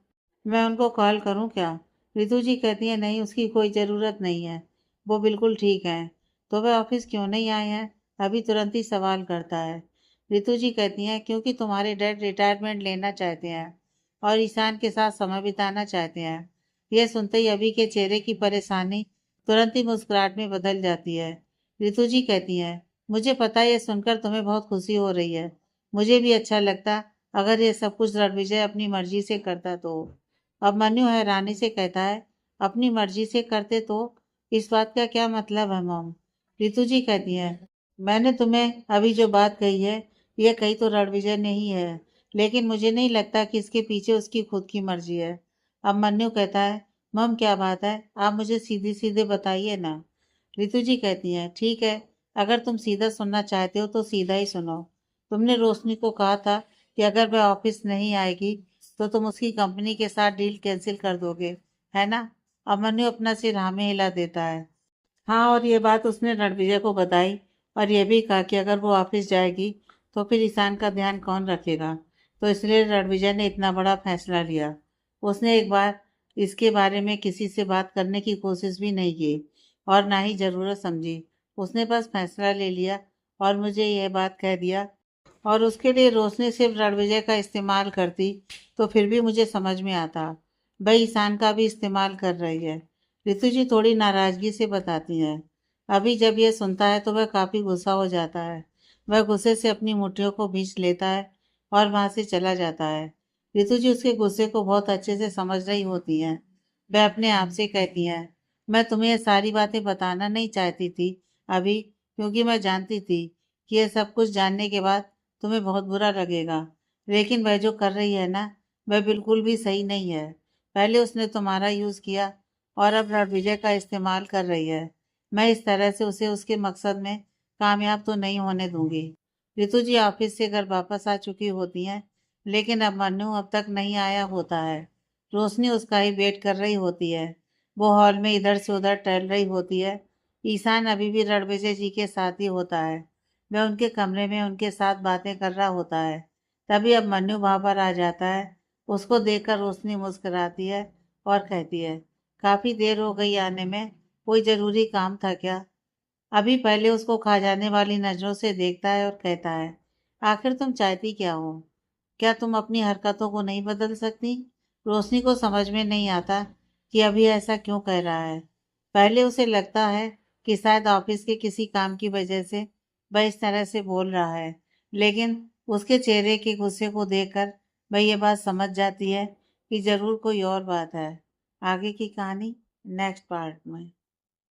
मैं उनको कॉल करूं क्या? रितु जी कहती है, नहीं उसकी कोई ज़रूरत नहीं है, वो बिल्कुल ठीक है। तो वह ऑफिस क्यों नहीं आए हैं? अभी तुरंत ही सवाल करता है। रितु जी कहती हैं, क्योंकि तुम्हारे डैड रिटायरमेंट लेना चाहते हैं और ईशान के साथ समय बिताना चाहते हैं। यह सुनते ही अभी के चेहरे की परेशानी तुरंत ही मुस्कुराहट में बदल जाती है। रितु जी कहती हैं, मुझे पता है, यह सुनकर तुम्हें बहुत खुशी हो रही है। मुझे भी अच्छा लगता अगर ये सब कुछ रणविजय अपनी मर्जी से करता तो। अब मन्नू हैरानी से कहता है, अपनी मर्जी से करते तो इस बात का क्या मतलब है मॉम? रितु जी कहती है, मैंने तुम्हें अभी जो बात कही है यह कही तो रणविजय ने ही है, लेकिन मुझे नहीं लगता कि इसके पीछे उसकी खुद की मर्जी है। अब मन्नू कहता है, मम क्या बात है, आप मुझे सीधी सीधे बताइए ना। रितु जी कहती हैं, ठीक है, अगर तुम सीधा सुनना चाहते हो तो सीधा ही सुनो। तुमने रोशनी को कहा था कि अगर वह ऑफिस नहीं आएगी तो तुम उसकी कंपनी के साथ डील कैंसिल कर दोगे, है ना? अमन्यु अपना सिर हाँ में हिला देता है। हाँ, और ये बात उसने रणविजय को बताई और ये भी कहा कि अगर वो ऑफिस जाएगी तो फिर ईशान का ध्यान कौन रखेगा। तो इसलिए रणविजय ने इतना बड़ा फैसला लिया। उसने एक बार इसके बारे में किसी से बात करने की कोशिश भी नहीं की और ना ही ज़रूरत समझी। उसने बस फैसला ले लिया और मुझे यह बात कह दिया। और उसके लिए रोशनी सिर्फ रणविजय का इस्तेमाल करती तो फिर भी मुझे समझ में आता। भाई ईशान का भी इस्तेमाल कर रही है। ऋतु जी थोड़ी नाराजगी से बताती हैं। अभी जब यह सुनता है तो वह काफी गुस्सा हो जाता है। वह गुस्से से अपनी मुट्ठियों को भींच लेता है और वहां से चला जाता है। ऋतु जी उसके गुस्से को बहुत अच्छे से समझ रही होती हैं। वह अपने आप से कहती हैं, मैं तुम्हें ये सारी बातें बताना नहीं चाहती थी अभी, क्योंकि मैं जानती थी कि यह सब कुछ जानने के बाद तुम्हें बहुत बुरा लगेगा। लेकिन वह जो कर रही है ना, वह बिल्कुल भी सही नहीं है। पहले उसने तुम्हारा यूज़ किया और अब रणविजय का इस्तेमाल कर रही है। मैं इस तरह से उसे उसके मकसद में कामयाब तो नहीं होने दूंगी। रितु जी ऑफिस से घर वापस आ चुकी होती हैं, लेकिन अब मन्नू अब तक नहीं आया होता है। रोशनी उसका ही वेट कर रही होती है। वो हॉल में इधर से उधर टहल रही होती है। ईशान अभी भी रणविजय जी के साथ ही होता है। वह उनके कमरे में उनके साथ बातें कर रहा होता है। तभी अब मन्नू वहां पर आ जाता है। उसको देखकर रोशनी मुस्कुराती है और कहती है, काफी देर हो गई आने में, कोई जरूरी काम था क्या? अभी पहले उसको खा जाने वाली नजरों से देखता है और कहता है, आखिर तुम चाहती क्या हो? क्या तुम अपनी हरकतों को नहीं बदल सकती? रोशनी को समझ में नहीं आता कि अभी ऐसा क्यों कह रहा है। पहले उसे लगता है कि शायद ऑफिस के किसी काम की वजह से वह इस तरह से बोल रहा है, लेकिन उसके चेहरे के गुस्से को देखकर वह ये बात समझ जाती है कि जरूर कोई और बात है। आगे की कहानी नेक्स्ट पार्ट में।